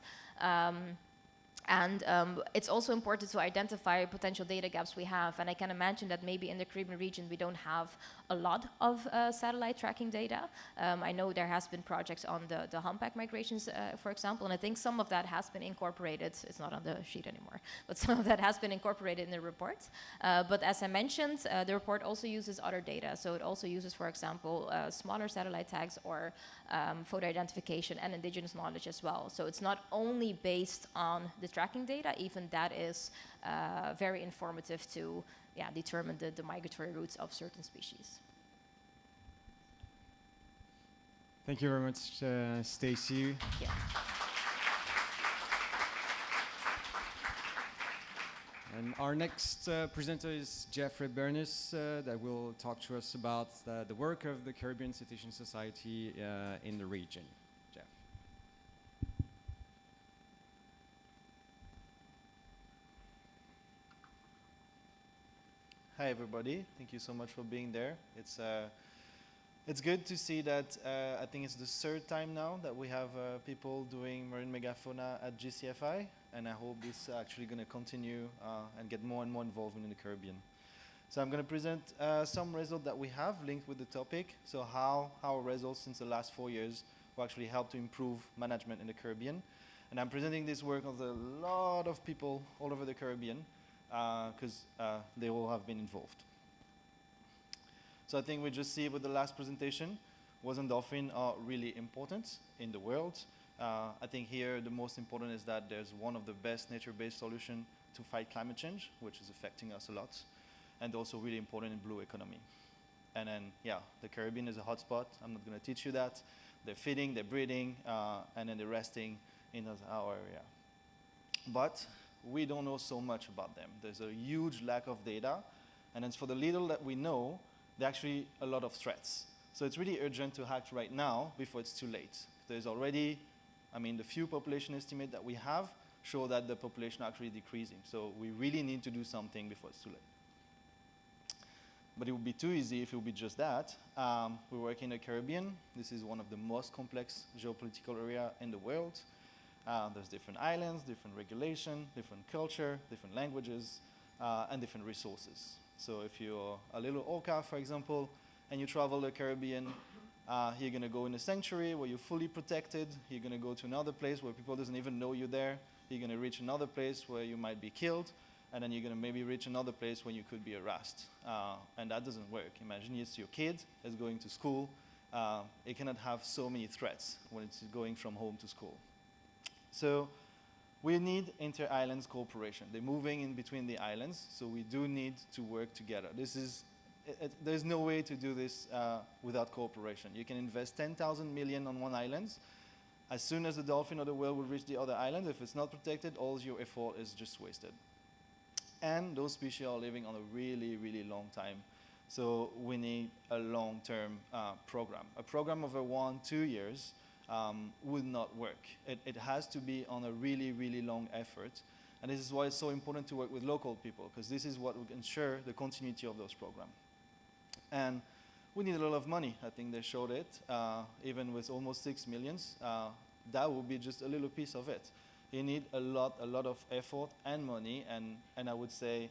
And it's also important to identify potential data gaps we have. And I can imagine that maybe in the Caribbean region, we don't have a lot of satellite tracking data. I know there has been projects on the humpback migrations, for example, and I think some of that has been incorporated. It's not on the sheet anymore, but some of that has been incorporated in the report. But as I mentioned, the report also uses other data. So it also uses, for example, smaller satellite tags or photo identification and indigenous knowledge as well. So it's not only based on the tracking data, even that is very informative to determine the migratory routes of certain species. Thank you very much, Stacy. Yeah. And our next presenter is Jeffrey Burness, that will talk to us about the work of the Caribbean Cetacean Society in the region. Jeff. Hi everybody, thank you so much for being there. It's good to see that I think it's the third time now that we have people doing marine megafauna at GCFI, and I hope this is actually going to continue and get more and more involvement in the Caribbean. So I'm going to present some results that we have linked with the topic, so how our results since the last 4 years will actually help to improve management in the Caribbean. And I'm presenting this work of a lot of people all over the Caribbean, because they all have been involved. So I think we just see with the last presentation, whales and dolphins are really important in the world. I think here the most important is that there's one of the best nature-based solutions to fight climate change, which is affecting us a lot, and also really important in blue economy. And then, yeah, the Caribbean is a hotspot. I'm not going to teach you that. They're feeding, they're breeding, and then they're resting in our area. But we don't know so much about them. There's a huge lack of data, and then for the little that we know, there are actually a lot of threats. So it's really urgent to act right now before it's too late. There's already, the few population estimates that we have show that the population are actually decreasing. So we really need to do something before it's too late. But it would be too easy if it would be just that. We work in the Caribbean. This is one of the most complex geopolitical areas in the world. There's different islands, different regulation, different culture, different languages, and different resources. So if you're a little orca, for example, and you travel the Caribbean, you're going to go in a sanctuary where you're fully protected. You're going to go to another place where people doesn't even know you're there. You're going to reach another place where you might be killed. And then you're going to maybe reach another place where you could be harassed. And that doesn't work. Imagine it's your kid that's going to school. It cannot have so many threats when it's going from home to school. So we need inter-islands cooperation. They're moving in between the islands, so we do need to work together. There's no way to do this without cooperation. You can invest 10,000 million on one island. As soon as the dolphin or the whale will reach the other island, if it's not protected, all your effort is just wasted. And those species are living on a really, really long time. So we need a long-term program. A program over 1-2 years would not work. It has to be on a really, really long effort. And this is why it's so important to work with local people, because this is what will ensure the continuity of those programs. And we need a lot of money. I think they showed it. Even with almost 6 million, that would be just a little piece of it. You need a lot of effort and money, and I would say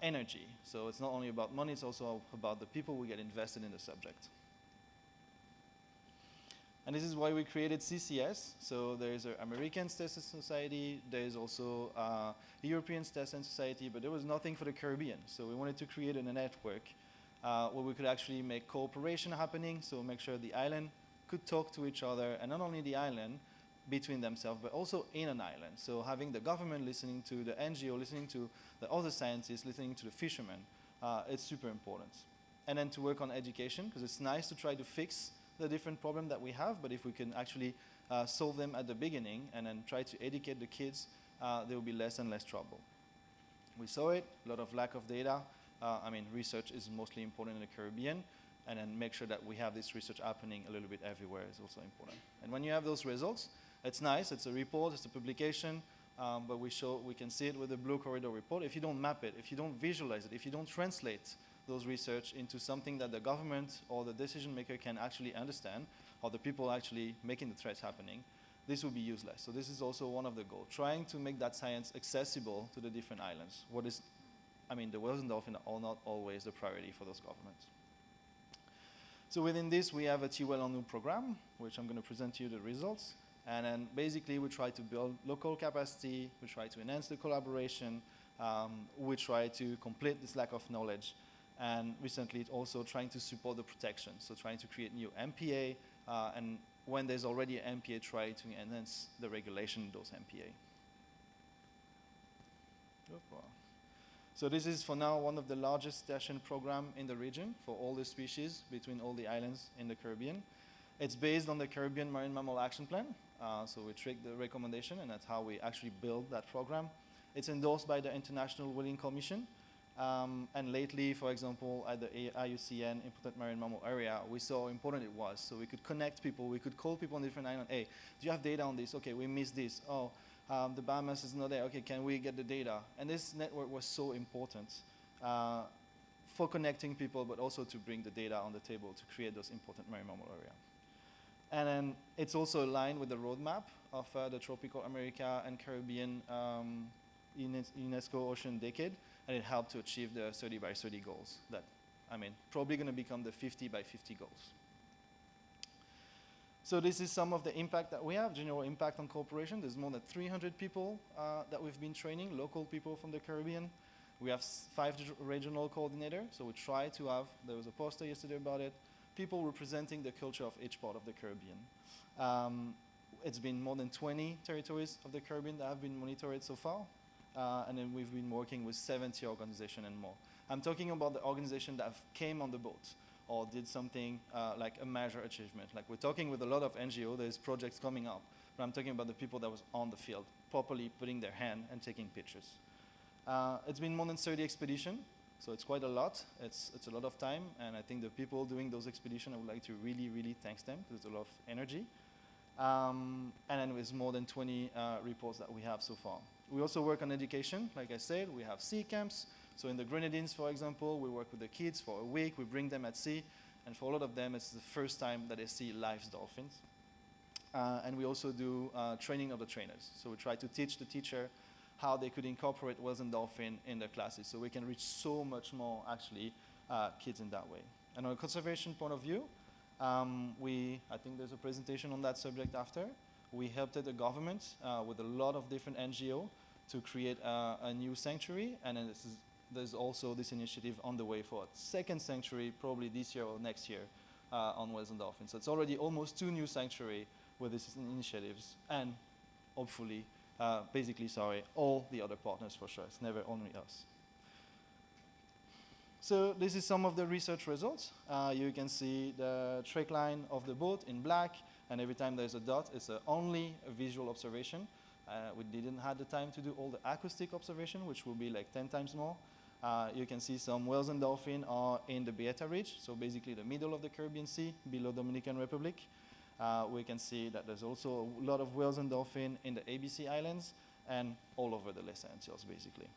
energy. So it's not only about money, it's also about the people who get invested in the subject. And this is why we created CCS. So there's an American Cetacean Society, there's also a European Cetacean Society, but there was nothing for the Caribbean. So we wanted to create a network where we could actually make cooperation happening, so make sure the island could talk to each other, and not only the island, between themselves, but also in an island. So having the government listening to the NGO, listening to the other scientists, listening to the fishermen, it's super important. And then to work on education, because it's nice to try to fix the different problems that we have, but if we can actually solve them at the beginning and then try to educate the kids, there will be less and less trouble. We saw it, a lot of lack of data. I mean, research is mostly important in the Caribbean, and then make sure that we have this research happening a little bit everywhere is also important. And when you have those results, it's nice, it's a report, it's a publication, but we can see it with the Blue Corridor report. If you don't map it, if you don't visualize it, if you don't translate those research into something that the government or the decision maker can actually understand, or the people actually making the threats happening, this will be useless. So this is also one of the goals, trying to make that science accessible to the different islands. The whales and dolphins are not always the priority for those governments. So within this, we have a T-Well on New program, which I'm going to present to you the results. And then basically, we try to build local capacity, we try to enhance the collaboration, we try to complete this lack of knowledge. And recently, also trying to support the protection, so trying to create new MPA, and when there's already an MPA, try to enhance the regulation of those MPA. So this is, for now, one of the largest station program in the region for all the species between all the islands in the Caribbean. It's based on the Caribbean Marine Mammal Action Plan, so we take the recommendation, and that's how we actually build that program. It's endorsed by the International Whaling Commission, and lately, for example, at the IUCN Important Marine Mammal Area, we saw how important it was. So we could connect people, we could call people on different islands. Hey, do you have data on this? Okay, we missed this. Oh, the Bahamas is not there. Okay, can we get the data? And this network was so important for connecting people, but also to bring the data on the table to create those important marine mammal area. And then it's also aligned with the roadmap of the Tropical America and Caribbean UNESCO Ocean Decade, and it helped to achieve the 30 by 30 goals that, probably going to become the 50 by 50 goals. So this is some of the impact that we have, general impact on cooperation. There's more than 300 people that we've been training, local people from the Caribbean. We have 5 regional coordinators, so we try to have, there was a poster yesterday about it, people representing the culture of each part of the Caribbean. It's been more than 20 territories of the Caribbean that have been monitored so far, and then we've been working with 70 organizations and more. I'm talking about the organization that came on the boat, or did something like a major achievement. Like we're talking with a lot of NGO, there's projects coming up, but I'm talking about the people that was on the field, properly putting their hand and taking pictures. It's been more than 30 expeditions, so it's quite a lot. It's a lot of time, and I think the people doing those expeditions, I would like to really, really thank them, because it's a lot of energy. And then there's more than 20 reports that we have so far. We also work on education. Like I said, we have sea camps. So in the Grenadines, for example, we work with the kids for a week. We bring them at sea. And for a lot of them, it's the first time that they see live dolphins. And we also do training of the trainers. So we try to teach the teacher how they could incorporate whales and dolphins in their classes. So we can reach so much more, actually, kids in that way. And on a conservation point of view, I think there's a presentation on that subject after. We helped the government with a lot of different NGO to create a new sanctuary, and then there's also this initiative on the way for a second sanctuary, probably this year or next year, on whales and dolphins. So it's already almost 2 new sanctuaries with these initiatives, and hopefully, all the other partners for sure. It's never only us. So this is some of the research results. You can see the track line of the boat in black, and every time there's a dot, it's only a visual observation. We didn't have the time to do all the acoustic observation, which will be like 10 times more. You can see some whales and dolphins are in the Beata Ridge, so basically the middle of the Caribbean Sea, below Dominican Republic. We can see that there's also a lot of whales and dolphins in the ABC Islands and all over the Lesser Antilles, basically.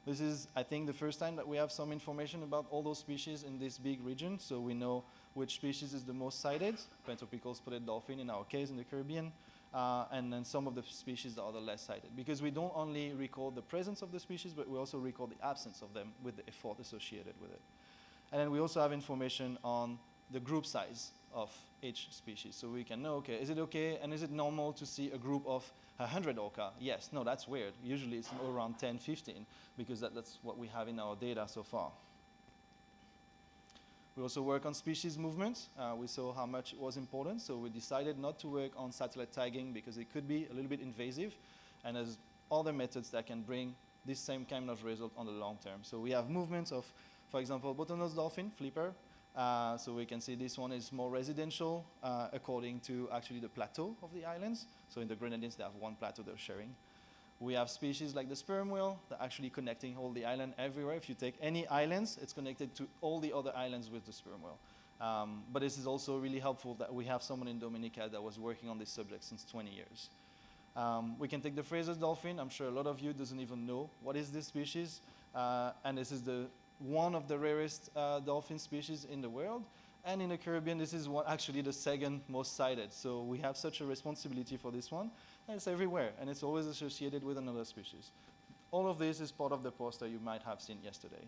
This is, I think, the first time that we have some information about all those species in this big region, so we know which species is the most cited, Pantropical spotted dolphin in our case in the Caribbean, and then some of the species that are the less cited. Because we don't only record the presence of the species, but we also record the absence of them with the effort associated with it. And then we also have information on the group size of each species. So we can know, okay, is it okay and is it normal to see a group of 100 orca? Yes, no, that's weird. Usually it's around 10, 15, because that's what we have in our data so far. We also work on species movement. We saw how much it was important, so we decided not to work on satellite tagging because it could be a little bit invasive, and there's other methods that can bring this same kind of result on the long term. So we have movements of, for example, bottlenose dolphin, flipper. So we can see this one is more residential according to actually the plateau of the islands. So in the Grenadines, they have one plateau they're sharing. We have species like the sperm whale that are actually connecting all the island everywhere. If you take any islands, it's connected to all the other islands with the sperm whale. But this is also really helpful that we have someone in Dominica that was working on this subject since 20 years. We can take the Fraser's dolphin. I'm sure a lot of you doesn't even know what is this species. And this is one of the rarest dolphin species in the world. And in the Caribbean, this is actually the second most cited. So we have such a responsibility for this one. And it's everywhere, and it's always associated with another species. All of this is part of the poster you might have seen yesterday.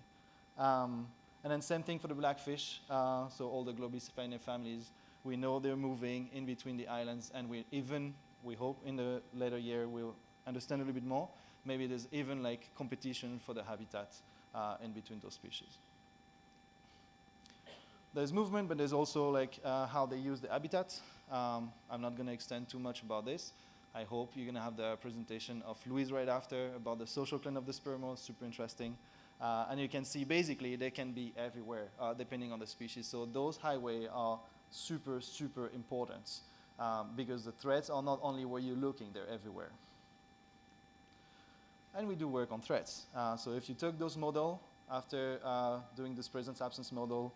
And then same thing for the blackfish. So all the Globicipinae families, we know they're moving in between the islands, and we hope in the later year we'll understand a little bit more. Maybe there's even like competition for the habitat in between those species. There's movement, but there's also like how they use the habitat. I'm not going to extend too much about this. I hope you're going to have the presentation of Louise right after about the social clan of the sperm whale, super interesting. And you can see basically they can be everywhere depending on the species. So those highways are super, super important because the threats are not only where you're looking, they're everywhere. And we do work on threats. So if you took those models after doing this presence absence model,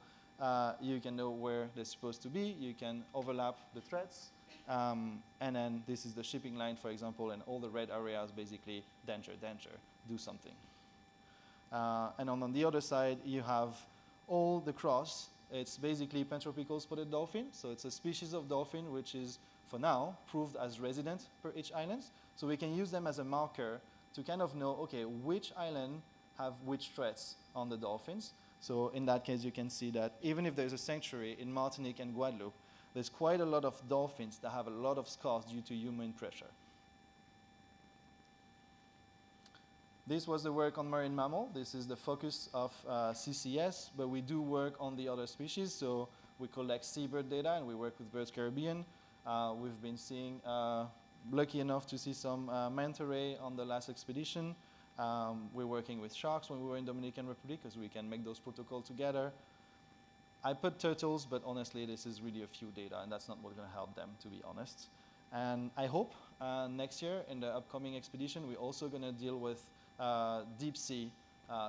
you can know where they're supposed to be. You can overlap the threats. And then this is the shipping line, for example, and all the red areas basically danger, danger, do something. And on the other side, you have all the cross. It's basically pantropical spotted dolphin. So it's a species of dolphin which is, for now, proved as resident per each island. So we can use them as a marker to kind of know, okay, which island have which threats on the dolphins. So in that case, you can see that even if there's a sanctuary in Martinique and Guadeloupe, there's quite a lot of dolphins that have a lot of scars due to human pressure. This was the work on marine mammal. This is the focus of CCS, but we do work on the other species. So we collect seabird data, and we work with Birds Caribbean. We've been seeing, lucky enough to see some manta ray on the last expedition. We're working with sharks when we were in Dominican Republic because we can make those protocols together. I put turtles, but honestly, this is really a few data, and that's not what's going to help them, to be honest. And I hope next year in the upcoming expedition, we're also going to deal with deep sea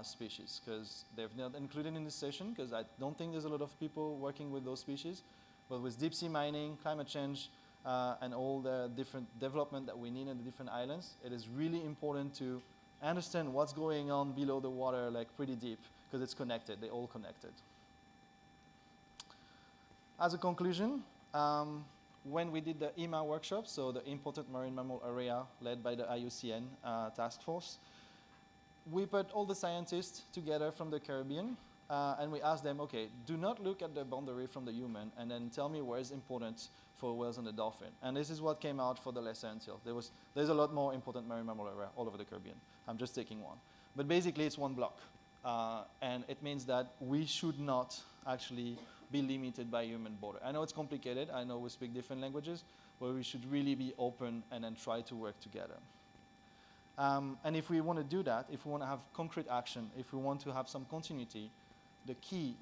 species, because they're not included in this session, because I don't think there's a lot of people working with those species. But with deep sea mining, climate change, and all the different development that we need in the different islands, it is really important to understand what's going on below the water, like pretty deep, because it's connected, they're all connected. As a conclusion, when we did the IMA workshop, so the Important Marine Mammal Area led by the IUCN task force, we put all the scientists together from the Caribbean, and we asked them, okay, do not look at the boundary from the human, and then tell me where is important for whales and the dolphin. And this is what came out for the Lesser Antilles. There's a lot more important marine mammal area all over the Caribbean. I'm just taking one. But basically, it's one block. And it means that we should not actually be limited by human border. I know it's complicated. I know we speak different languages, but we should really be open and then try to work together. And if we want to do that, if we want to have concrete action, if we want to have some continuity, the key,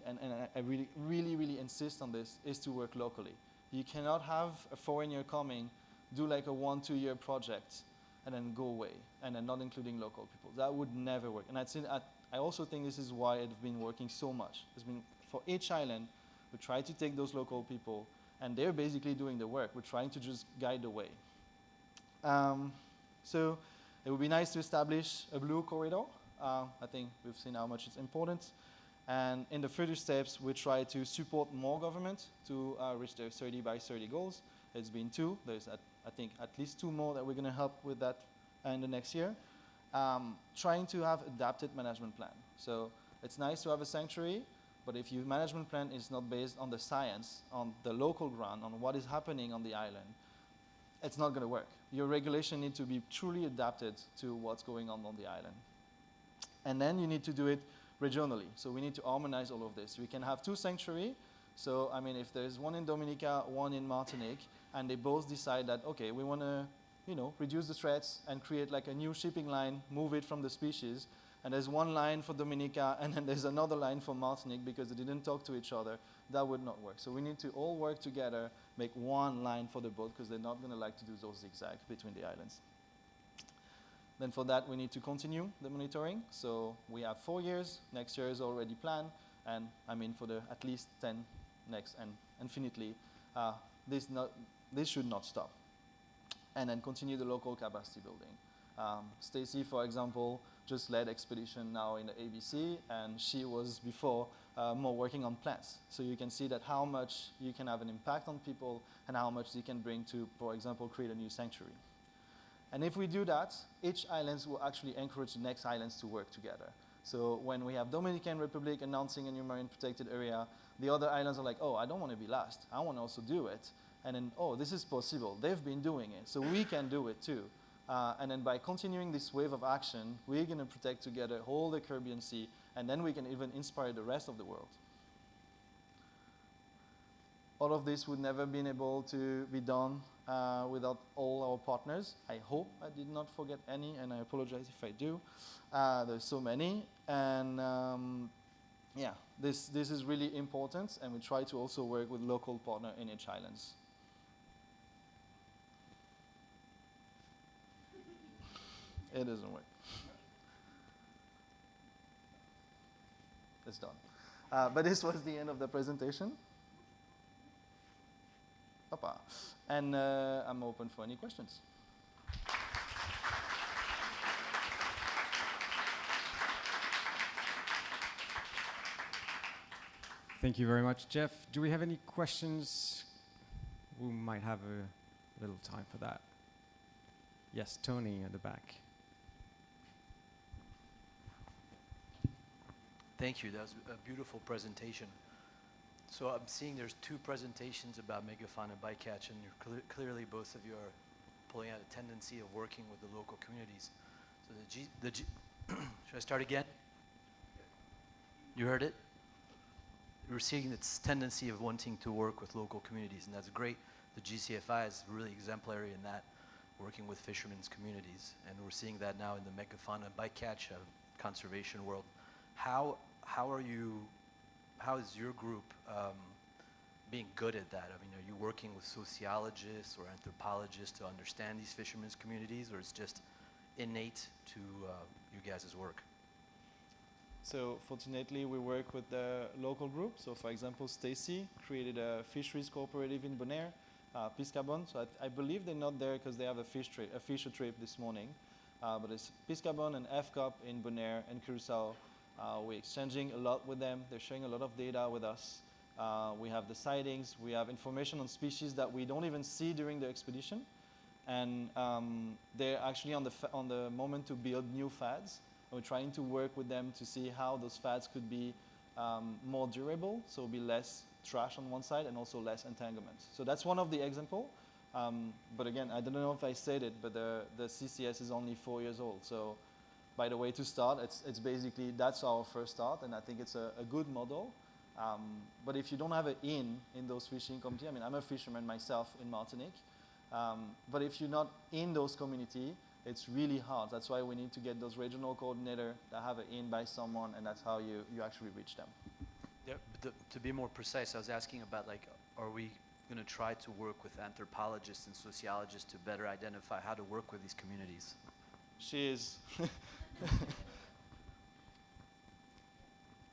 and I really insist on this, is to work locally. You cannot have a foreigner coming, do like a 1-2 year project, and then go away, and then not including local people. That would never work. And I also think this is why it's been working so much. It's been, for each island, we try to take those local people, and they're basically doing the work. We're trying to just guide the way. So it would be nice to establish a blue corridor. I think we've seen how much it's important. And in the further steps, we try to support more government to reach their 30 by 30 goals. It's been 2. There's, I think, at least 2 more that we're going to help with that in the next year. Trying to have adapted management plan. So it's nice to have a sanctuary, but if your management plan is not based on the science, on the local ground, on what is happening on the island, it's not going to work. Your regulation needs to be truly adapted to what's going on the island. And then you need to do it regionally. So we need to harmonize all of this. We can have 2 sanctuaries. So, I mean, if there's one in Dominica, one in Martinique, and they both decide that, okay, we want to, you know, reduce the threats and create like a new shipping line, move it from the species, and there's one line for Dominica, and then there's another line for Martinique because they didn't talk to each other, that would not work. So we need to all work together, make one line for the boat, because they're not going to like to do those zigzags between the islands. Then for that, we need to continue the monitoring. So we have 4 years. Next year is already planned. And I mean, for the at least 10 next and infinitely, this should not stop. And then continue the local capacity building. Stacy, for example, just led expedition now in the ABC, and she was before more working on plants. So you can see that how much you can have an impact on people and how much you can bring to, for example, create a new sanctuary. And if we do that, each island will actually encourage the next islands to work together. So when we have Dominican Republic announcing a new marine protected area, the other islands are like, oh, I don't want to be last. I want to also do it. And then, oh, this is possible. They've been doing it, so we can do it too. And then by continuing this wave of action, we're going to protect together all the Caribbean Sea, and then we can even inspire the rest of the world. All of this would never been able to be done without all our partners. I hope I did not forget any, and I apologize if I do. There's so many, and yeah, this is really important, and we try to also work with local partner in each islands. It doesn't work. It's done. But this was the end of the presentation. Papa. And I'm open for any questions. Thank you very much, Jeff. Do we have any questions? We might have a little time for that. Yes, Tony at the back. Thank you. That was a beautiful presentation. So I'm seeing there's 2 presentations about Megafauna bycatch, and you're clearly both of you are pulling out a tendency of working with the local communities. So should I start again? You heard it? We're seeing this tendency of wanting to work with local communities, and that's great. The GCFI is really exemplary in that, working with fishermen's communities, and we're seeing that now in the Megafauna bycatch conservation world. How is your group being good at that? I mean, are you working with sociologists or anthropologists to understand these fishermen's communities, or it's just innate to you guys' work? So fortunately, we work with the local group. So for example, Stacy created a fisheries cooperative in Bonaire, Piscabon. So I believe they're not there because they have a fisher trip this morning. But it's Piscabon and FCOP in Bonaire and Curacao. We're exchanging a lot with them. They're sharing a lot of data with us. We have the sightings. We have information on species that we don't even see during the expedition. And they're actually on the moment to build new fads. And we're trying to work with them to see how those fads could be more durable, so be less trash on one side and also less entanglement. So that's one of the examples. But again, I don't know if I said it, but the CCS is only 4 years old. So by the way, to start, it's basically, that's our first start, and I think it's a good model. But if you don't have an in those fishing communities, I mean, I'm a fisherman myself in Martinique, but if you're not in those communities, it's really hard. That's why we need to get those regional coordinators that have an in by someone, and that's how you actually reach them. Yeah, but to be more precise, I was asking about, like, are we going to try to work with anthropologists and sociologists to better identify how to work with these communities? She is.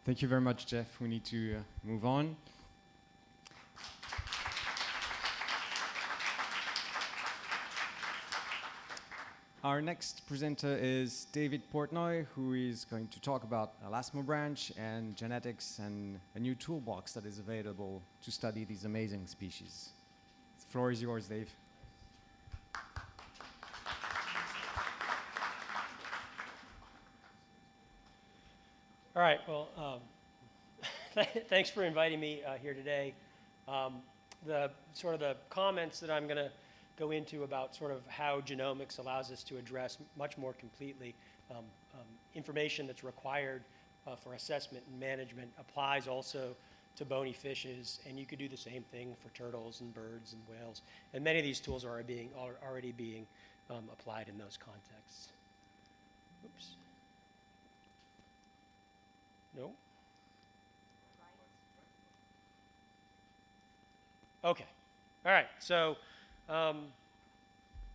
Thank you very much, Jeff. We need to move on. Our next presenter is David Portnoy, who is going to talk about Elasmo branch and genetics and a new toolbox that is available to study these amazing species. The floor is yours, Dave. All right, well, thanks for inviting me here today. The comments that I'm going to go into about sort of how genomics allows us to address much more completely information that's required for assessment and management applies also to bony fishes, and you could do the same thing for turtles and birds and whales. And many of these tools are already being applied in those contexts. Oops. No? Okay. All right. So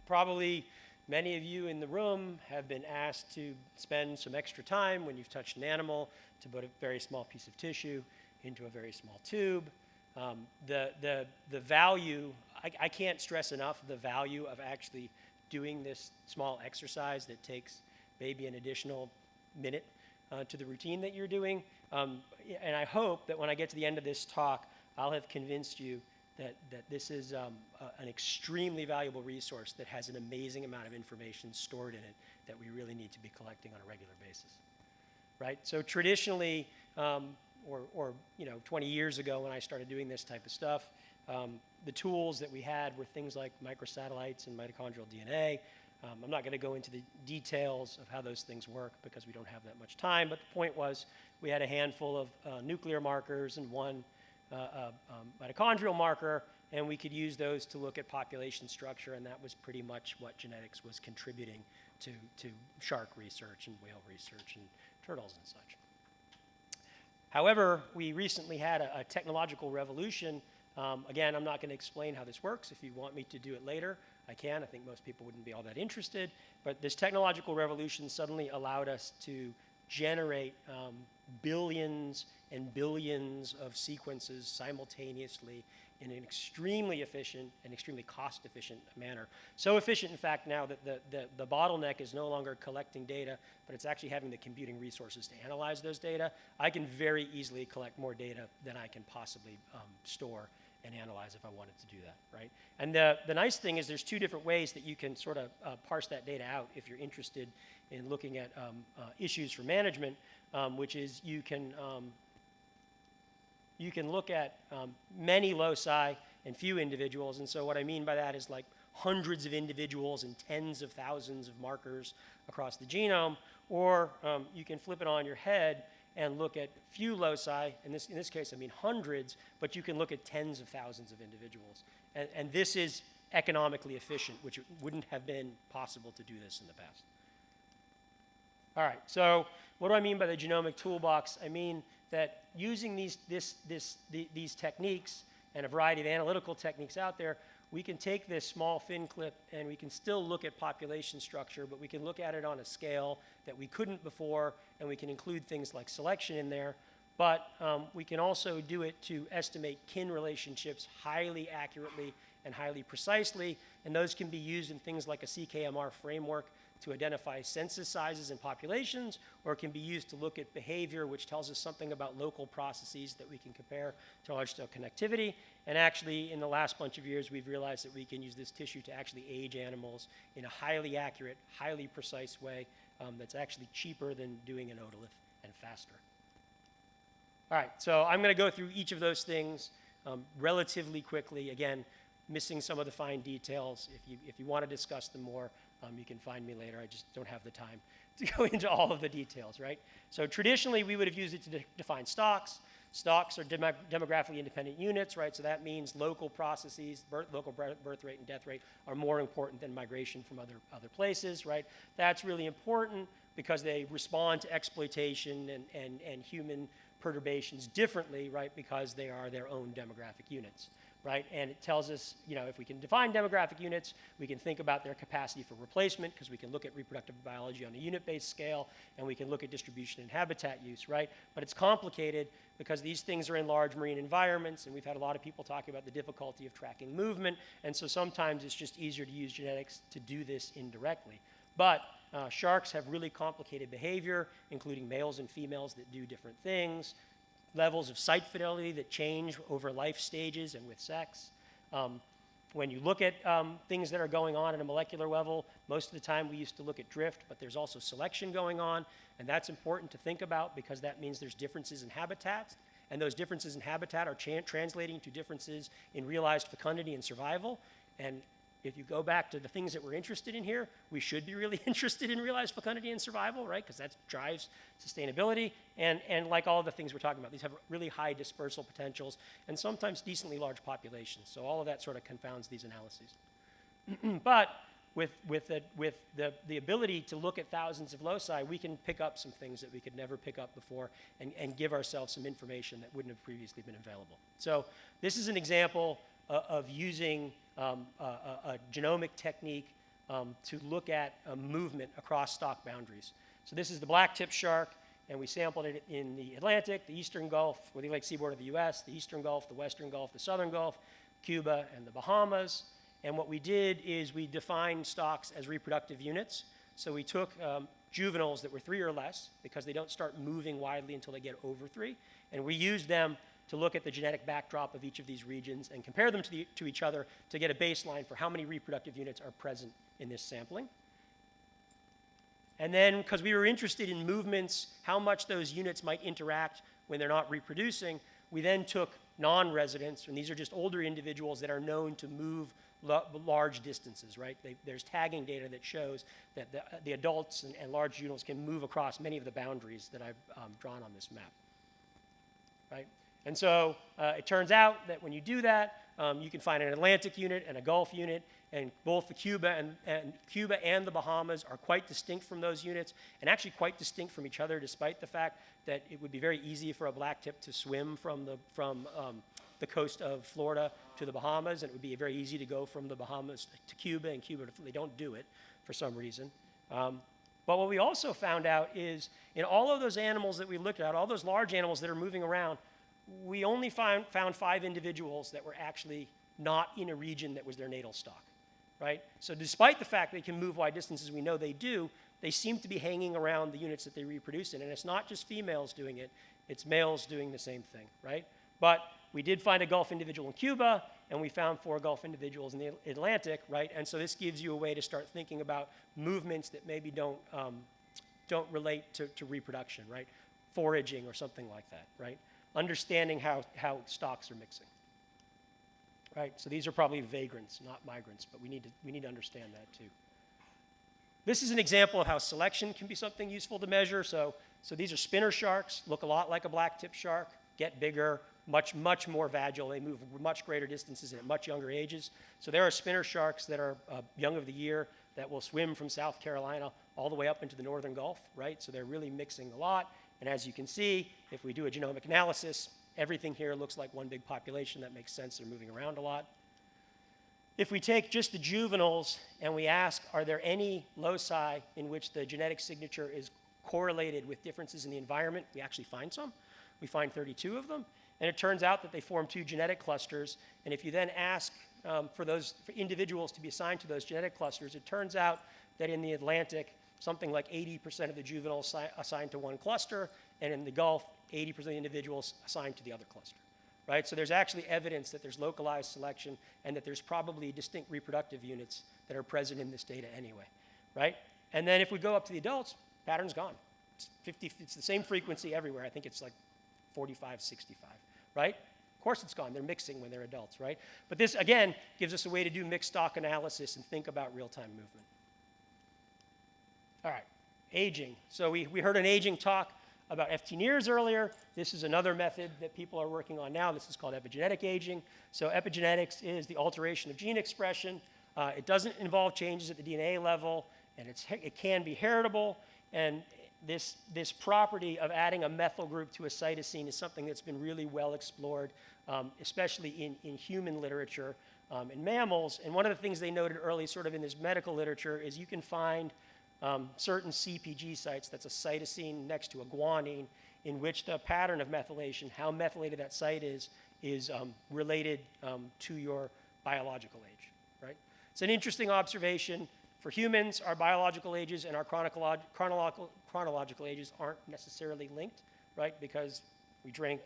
probably many of you in the room have been asked to spend some extra time when you've touched an animal to put a very small piece of tissue into a very small tube. The value, I can't stress enough the value of actually doing this small exercise that takes maybe an additional minute to the routine that you're doing. And I hope that when I get to the end of this talk, I'll have convinced you that this is an extremely valuable resource that has an amazing amount of information stored in it that we really need to be collecting on a regular basis, right? So traditionally, or 20 years ago when I started doing this type of stuff, the tools that we had were things like microsatellites and mitochondrial DNA. I'm not going to go into the details of how those things work because we don't have that much time, but the point was we had a handful of nuclear markers and one mitochondrial marker, and we could use those to look at population structure, and that was pretty much what genetics was contributing to shark research and whale research and turtles and such. However, we recently had a technological revolution. Again, I'm not going to explain how this works. If you want me to do it later, I can. I think most people wouldn't be all that interested. But this technological revolution suddenly allowed us to generate billions and billions of sequences simultaneously in an extremely efficient and extremely cost-efficient manner. So efficient, in fact, now that the bottleneck is no longer collecting data, but it's actually having the computing resources to analyze those data. I can very easily collect more data than I can possibly store and analyze if I wanted to do that, right? And the nice thing is there's two different ways that you can sort of parse that data out if you're interested in looking at issues for management, which is you can look at many loci and few individuals. And so what I mean by that is like hundreds of individuals and tens of thousands of markers across the genome. Or you can flip it on your head and look at few loci. In this case, I mean hundreds, but you can look at tens of thousands of individuals. And this is economically efficient, which wouldn't have been possible to do this in the past. All right, so what do I mean by the genomic toolbox? I mean that using these techniques and a variety of analytical techniques out there, we can take this small fin clip and we can still look at population structure, but we can look at it on a scale that we couldn't before, and we can include things like selection in there. But we can also do it to estimate kin relationships highly accurately and highly precisely, and those can be used in things like a CKMR framework to identify census sizes and populations, or it can be used to look at behavior, which tells us something about local processes that we can compare to large-scale connectivity. And actually, in the last bunch of years, we've realized that we can use this tissue to actually age animals in a highly accurate, highly precise way that's actually cheaper than doing an otolith and faster. All right, so I'm going to go through each of those things relatively quickly. Again, missing some of the fine details. If you want to discuss them more, you can find me later. I just don't have the time to go into all of the details, right? So traditionally, we would have used it to define stocks. Stocks are demographically independent units, right? So that means local processes, local birth rate and death rate are more important than migration from other places, right? That's really important because they respond to exploitation and human perturbations differently, right? Because they are their own demographic units. Right? And it tells us, if we can define demographic units, we can think about their capacity for replacement because we can look at reproductive biology on a unit-based scale, and we can look at distribution and habitat use, right? But it's complicated because these things are in large marine environments, and we've had a lot of people talking about the difficulty of tracking movement, and so sometimes it's just easier to use genetics to do this indirectly. But sharks have really complicated behavior, including males and females that do different things, levels of site fidelity that change over life stages and with sex. When you look at things that are going on at a molecular level, most of the time we used to look at drift, but there's also selection going on, and that's important to think about because that means there's differences in habitats, and those differences in habitat are translating to differences in realized fecundity and survival. And if you go back to the things that we're interested in here, we should be really interested in realized fecundity and survival, right? Because that drives sustainability. And like all the things we're talking about, these have really high dispersal potentials and sometimes decently large populations. So all of that sort of confounds these analyses. But with the ability to look at thousands of loci, we can pick up some things that we could never pick up before and give ourselves some information that wouldn't have previously been available. So this is an example of using a genomic technique to look at movement across stock boundaries. So this is the black-tip shark, and we sampled it in the Atlantic, the Eastern Gulf, or the Atlantic seaboard of the US, the Eastern Gulf, the Western Gulf, the Southern Gulf, Cuba, and the Bahamas. And what we did is we defined stocks as reproductive units. So we took juveniles that were 3 or less, because they don't start moving widely until they get over 3, and we used them to look at the genetic backdrop of each of these regions and compare them to each other to get a baseline for how many reproductive units are present in this sampling. And then, because we were interested in movements, how much those units might interact when they're not reproducing, we then took non-residents, and these are just older individuals that are known to move large distances, right? There's tagging data that shows that the adults and large juveniles can move across many of the boundaries that I've drawn on this map, right? And so it turns out that when you do that, you can find an Atlantic unit and a Gulf unit, and both the Cuba and the Bahamas are quite distinct from those units, and actually quite distinct from each other, despite the fact that it would be very easy for a blacktip to swim from the coast of Florida to the Bahamas, and it would be very easy to go from the Bahamas to Cuba, and Cuba, they don't do it for some reason. But what we also found out is in all of those animals that we looked at, all those large animals that are moving around, we only found 5 individuals that were actually not in a region that was their natal stock, right? So despite the fact they can move wide distances, we know they do, they seem to be hanging around the units that they reproduce in. And it's not just females doing it, it's males doing the same thing, right? But we did find a Gulf individual in Cuba, and we found 4 Gulf individuals in the Atlantic, right? And so this gives you a way to start thinking about movements that maybe don't relate to reproduction, right? Foraging or something like that, right? Understanding how stocks are mixing, right? So these are probably vagrants, not migrants, but we need to understand that too. This is an example of how selection can be something useful to measure. So these are spinner sharks, look a lot like a blacktip shark, get bigger, much more vaginal. They move much greater distances and at much younger ages. So there are spinner sharks that are young of the year that will swim from South Carolina all the way up into the Northern Gulf, right? So they're really mixing a lot. And as you can see, if we do a genomic analysis, everything here looks like one big population. That makes sense. They're moving around a lot. If we take just the juveniles and we ask, are there any loci in which the genetic signature is correlated with differences in the environment, we actually find some. We find 32 of them. And it turns out that they form 2 genetic clusters. And if you then ask for individuals to be assigned to those genetic clusters, it turns out that in the Atlantic, something like 80% of the juveniles assigned to one cluster, and in the Gulf, 80% of the individuals assigned to the other cluster, right? So there's actually evidence that there's localized selection and that there's probably distinct reproductive units that are present in this data anyway, right? And then if we go up to the adults, pattern's gone. It's the same frequency everywhere. I think it's like 45, 65, right? Of course it's gone. They're mixing when they're adults, right? But this, again, gives us a way to do mixed stock analysis and think about real-time movement. All right, aging. So we heard an aging talk about FT-NEARS earlier. This is another method that people are working on now. This is called epigenetic aging. So epigenetics is the alteration of gene expression. It doesn't involve changes at the DNA level, and it can be heritable. And this property of adding a methyl group to a cytosine is something that's been really well explored, especially in human literature in mammals. And one of the things they noted early, sort of in this medical literature, is you can find certain CPG sites, that's a cytosine next to a guanine, in which the pattern of methylation, how methylated that site is related to your biological age, right? It's an interesting observation. For humans, our biological ages and our chronological ages aren't necessarily linked, right? Because we drink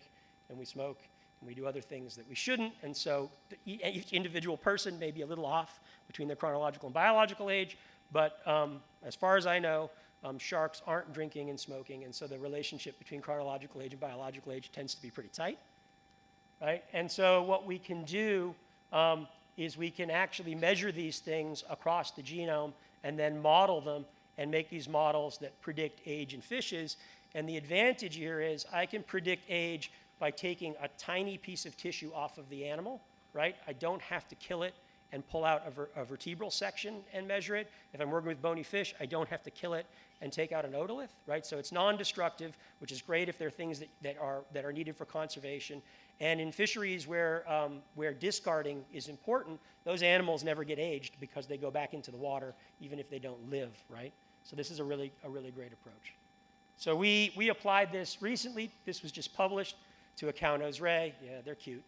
and we smoke and we do other things that we shouldn't, and so each individual person may be a little off between their chronological and biological age, but as far as I know, sharks aren't drinking and smoking, and so the relationship between chronological age and biological age tends to be pretty tight, right? And so what we can do is we can actually measure these things across the genome and then model them and make these models that predict age in fishes. And the advantage here is I can predict age by taking a tiny piece of tissue off of the animal, right? I don't have to kill it and pull out a vertebral section and measure it. If I'm working with bony fish, I don't have to kill it and take out an otolith, right? So it's non-destructive, which is great if there are things that are needed for conservation. And in fisheries where discarding is important, those animals never get aged because they go back into the water even if they don't live, right? So this is a really great approach. So we applied this recently. This was just published to a cow nose ray. Yeah, they're cute.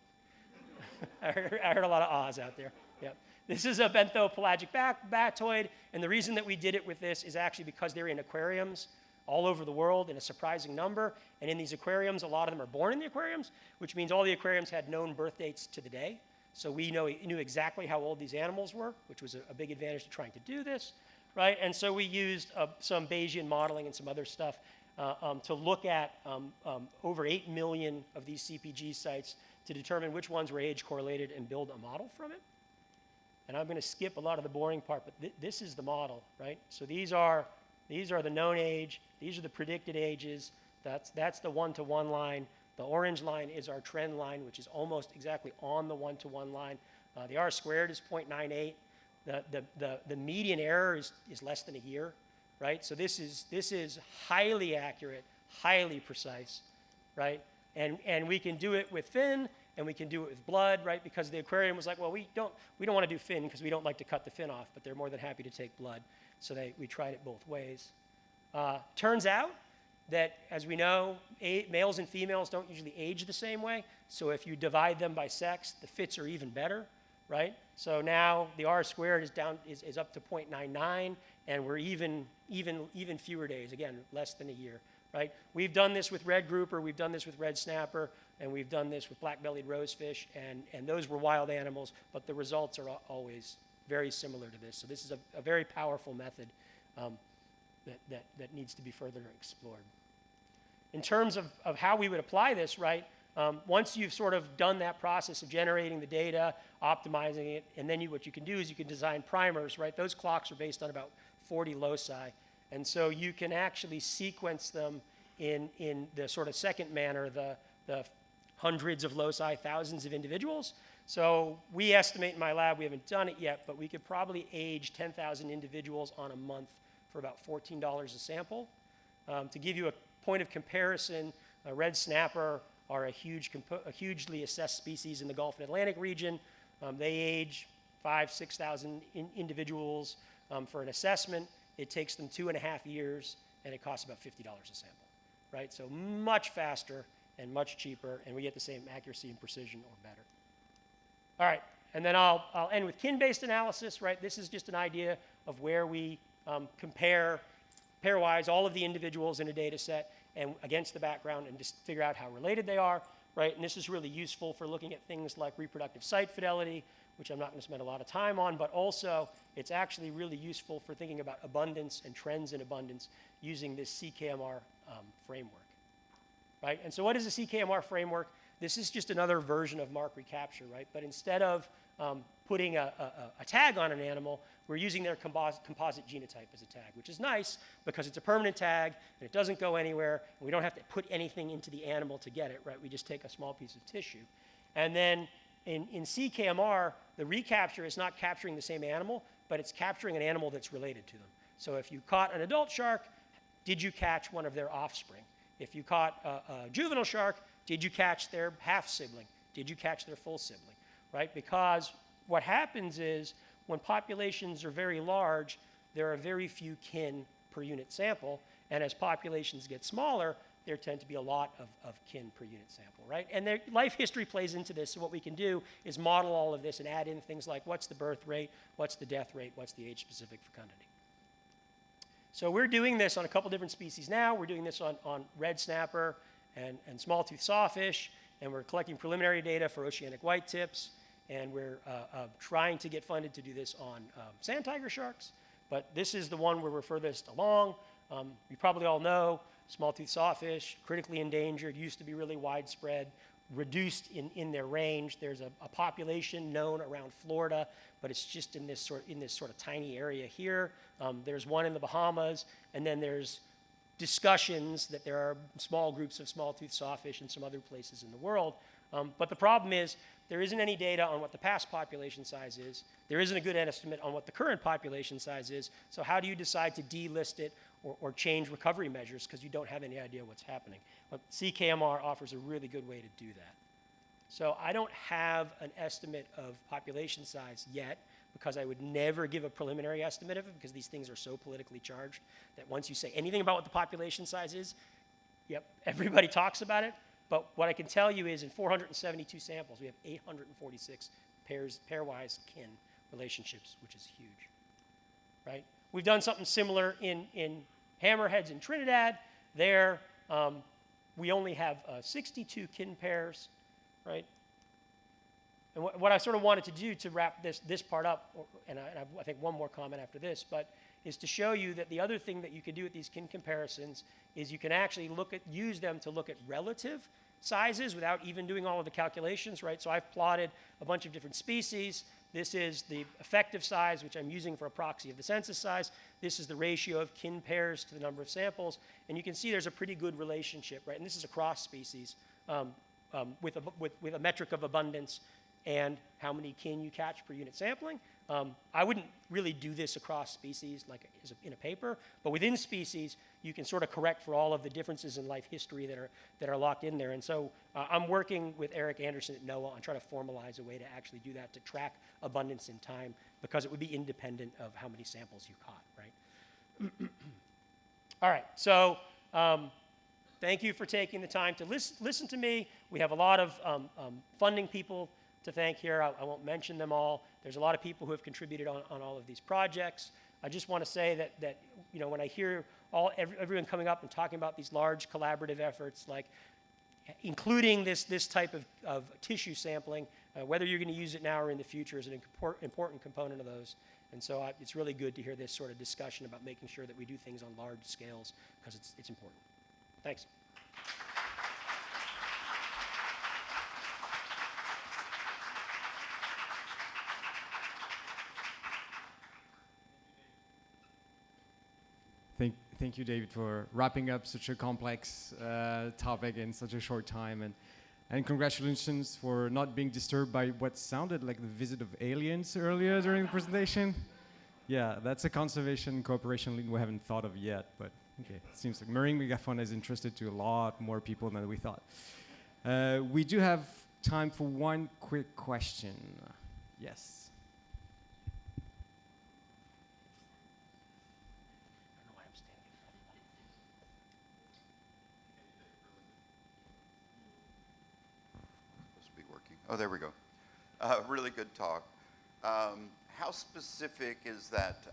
I heard a lot of ahs out there. Yeah. This is a benthopelagic batoid, and the reason that we did it with this is actually because they're in aquariums all over the world in a surprising number. And in these aquariums, a lot of them are born in the aquariums, which means all the aquariums had known birth dates to the day. So we knew exactly how old these animals were, which was a big advantage to trying to do this, right? And so we used some Bayesian modeling and some other stuff to look at over 8 million of these CPG sites to determine which ones were age correlated and build a model from it. And I'm going to skip a lot of the boring part, but this is the model, right? So these are the known age. These are the predicted ages. That's the one-to-one line. The orange line is our trend line, which is almost exactly on the one-to-one line. The R squared is 0.98. The median error is less than a year, right? So this is highly accurate, highly precise, right? And we can do it with fin, and we can do it with blood, right? Because the aquarium was like, well, we don't want to do fin because we don't like to cut the fin off, but they're more than happy to take blood. So we tried it both ways. Turns out that, as we know, males and females don't usually age the same way. So if you divide them by sex, the fits are even better, right? So now the R squared is up to 0.99, and we're even fewer days, again, less than a year, right? We've done this with red grouper, we've done this with red snapper, and we've done this with black-bellied rosefish, and those were wild animals, but the results are always very similar to this. So this is a very powerful method that needs to be further explored. In terms of how we would apply this, right, once you've sort of done that process of generating the data, optimizing it, and then what you can do is you can design primers, right? Those clocks are based on about 40 loci, and so you can actually sequence them in the sort of second manner, the hundreds of loci, thousands of individuals. So we estimate in my lab, we haven't done it yet, but we could probably age 10,000 individuals on a month for about $14 a sample. To give you a point of comparison, red snapper are a hugely assessed species in the Gulf and Atlantic region. They age 5,000, 6,000 individuals for an assessment. It takes them 2.5 years, and it costs about $50 a sample, right? So much faster and much cheaper, and we get the same accuracy and precision or better. All right, and then I'll end with kin-based analysis, right? This is just an idea of where we compare pairwise all of the individuals in a data set and against the background and just figure out how related they are, right? And this is really useful for looking at things like reproductive site fidelity, which I'm not going to spend a lot of time on, but also it's actually really useful for thinking about abundance and trends in abundance using this CKMR framework, right? And so what is a CKMR framework? This is just another version of mark recapture, right? But instead of putting a tag on an animal, we're using their composite genotype as a tag, which is nice because it's a permanent tag and it doesn't go anywhere. And we don't have to put anything into the animal to get it, right? We just take a small piece of tissue. And then in CKMR, the recapture is not capturing the same animal, but it's capturing an animal that's related to them. So if you caught an adult shark, did you catch one of their offspring? If you caught a juvenile shark, did you catch their half sibling? Did you catch their full sibling, right? Because what happens is when populations are very large, there are very few kin per unit sample. And as populations get smaller, there tend to be a lot of kin per unit sample, right? And their life history plays into this. So what we can do is model all of this and add in things like what's the birth rate, what's the death rate, what's the age-specific fecundity. So we're doing this on a couple different species now. We're doing this on red snapper and small-tooth sawfish, and we're collecting preliminary data for oceanic white tips, and we're trying to get funded to do this on sand tiger sharks. But this is the one where we're furthest along. You probably all know small-tooth sawfish, critically endangered, used to be really widespread. reduced in their range. There's a population known around Florida, but it's just in this sort of tiny area here. There's one in the Bahamas, and then there's discussions that there are small groups of small-toothed sawfish in some other places in the world. But the problem is there isn't any data on what the past population size is. There isn't a good estimate on what the current population size is. So how do you decide to delist it or change recovery measures because you don't have any idea what's happening? But CKMR offers a really good way to do that. So I don't have an estimate of population size yet because I would never give a preliminary estimate of it because these things are so politically charged that once you say anything about what the population size is, yep, everybody talks about it. But what I can tell you is in 472 samples, we have 846 pairwise kin relationships, which is huge, right? We've done something similar in hammerheads in Trinidad. There, we only have 62 kin pairs, right? And what I sort of wanted to do to wrap this part up, and I think one more comment after this, but is to show you that the other thing that you can do with these kin comparisons is you can actually use them to look at relative sizes without even doing all of the calculations, right? So I've plotted a bunch of different species. This is the effective size, which I'm using for a proxy of the census size. This is the ratio of kin pairs to the number of samples. And you can see there's a pretty good relationship, right? And this is across species with a metric of abundance and how many kin you catch per unit sampling. I wouldn't really do this across species like in a paper, but within species, you can sort of correct for all of the differences in life history that are locked in there. And so I'm working with Eric Anderson at NOAA on trying to formalize a way to actually do that, to track abundance in time, because it would be independent of how many samples you caught, right? All right, so thank you for taking the time to listen to me. We have a lot of funding people to thank here. I won't mention them all. There's a lot of people who have contributed on all of these projects. I just want to say that you know, when I hear everyone coming up and talking about these large collaborative efforts, like including this type of tissue sampling, whether you're going to use it now or in the future is an important component of those. And so it's really good to hear this sort of discussion about making sure that we do things on large scales because it's important. Thanks. Thank you, David, for wrapping up such a complex topic in such a short time. And congratulations for not being disturbed by what sounded like the visit of aliens earlier during the presentation. Yeah, that's a conservation cooperation link we haven't thought of yet, but okay. It seems like marine megafauna is interested to a lot more people than we thought. We do have time for one quick question. Yes. Oh, there we go. Really good talk. How specific is that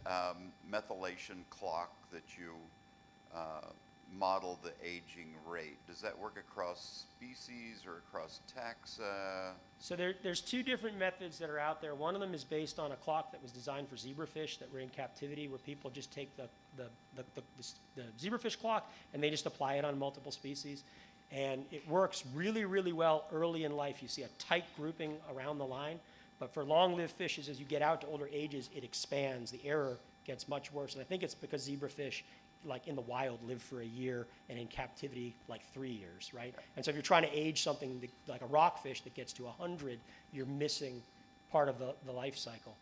methylation clock that you model the aging rate? Does that work across species or across taxa? So there's two different methods that are out there. One of them is based on a clock that was designed for zebrafish that were in captivity, where people just take the zebrafish clock and they just apply it on multiple species. And it works really, really well early in life. You see a tight grouping around the line. But for long-lived fishes, as you get out to older ages, it expands. The error gets much worse. And I think it's because zebrafish, like in the wild, live for a year, and in captivity, like 3 years, right? And so if you're trying to age something like a rockfish that gets to 100, you're missing part of the life cycle.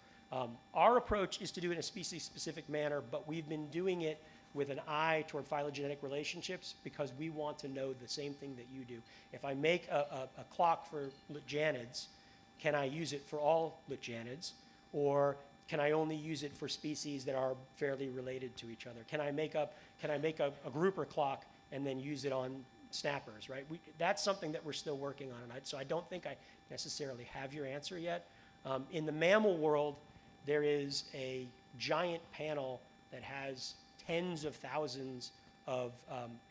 Our approach is to do it in a species-specific manner, but we've been doing it with an eye toward phylogenetic relationships because we want to know the same thing that you do. If I make a clock for litjanids, can I use it for all litjanids? Or can I only use it for species that are fairly related to each other? Can I make a grouper clock and then use it on snappers, right? That's something that we're still working on, and so I don't think I necessarily have your answer yet. In the mammal world, there is a giant panel that has tens of thousands of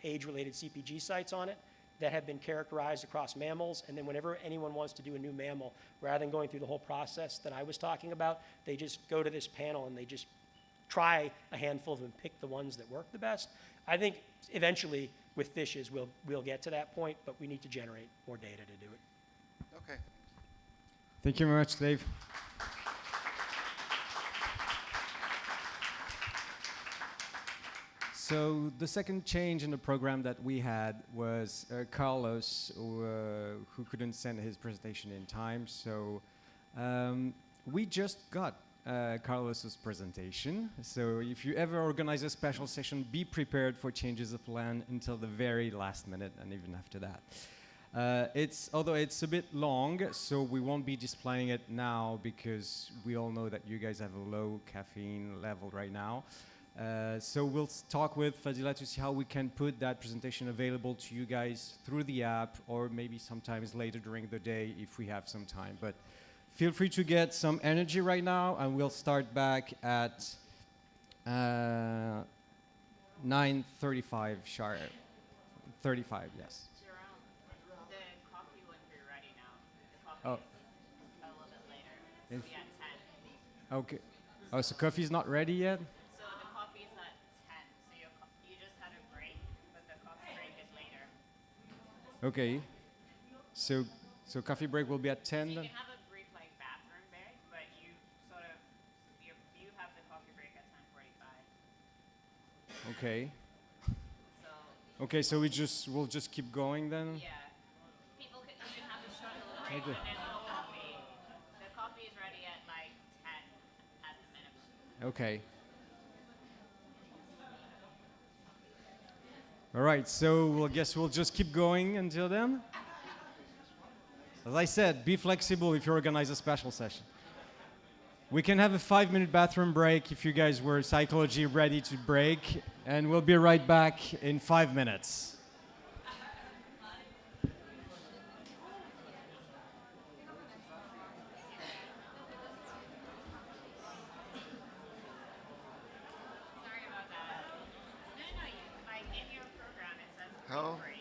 age-related CPG sites on it that have been characterized across mammals. And then whenever anyone wants to do a new mammal, rather than going through the whole process that I was talking about, they just go to this panel and they just try a handful of them, pick the ones that work the best. I think eventually with fishes, we'll get to that point, but we need to generate more data to do it. Okay. Thank you very much, Dave. So the second change in the program that we had was Carlos, who couldn't send his presentation in time. So we just got Carlos's presentation. So if you ever organize a special session, be prepared for changes of plan until the very last minute and even after that. Although it's a bit long, so we won't be displaying it now because we all know that you guys have a low caffeine level right now. So we'll talk with Fadila to see how we can put that presentation available to you guys through the app, or maybe sometimes later during the day if we have some time. But feel free to get some energy right now, and we'll start back at 9:35 sharp. 35, yes. Jerome, the coffee wouldn't be ready now. The coffee Oh. is a little bit later. If- It'll be at 10. Okay. Oh, so coffee's not ready yet? So the coffee is at 10. So you just had a break, but the coffee break is later. Okay. So coffee break will be at 10 So you then? can have a brief like bathroom break, but you sort of you have the coffee break at 10:45. Okay. So Okay, so we'll just keep going then? yeah, people can you can have a short little break, Okay. but there's no coffee. The coffee is ready at like 10 at the minimum. Okay. All right, so we'll just keep going until then. As I said, be flexible if you organize a special session. We can have a 5-minute bathroom break if you guys were psychology ready to break, and we'll be right back in 5 minutes. Sorry about that. No, like in your program it says Oh. break.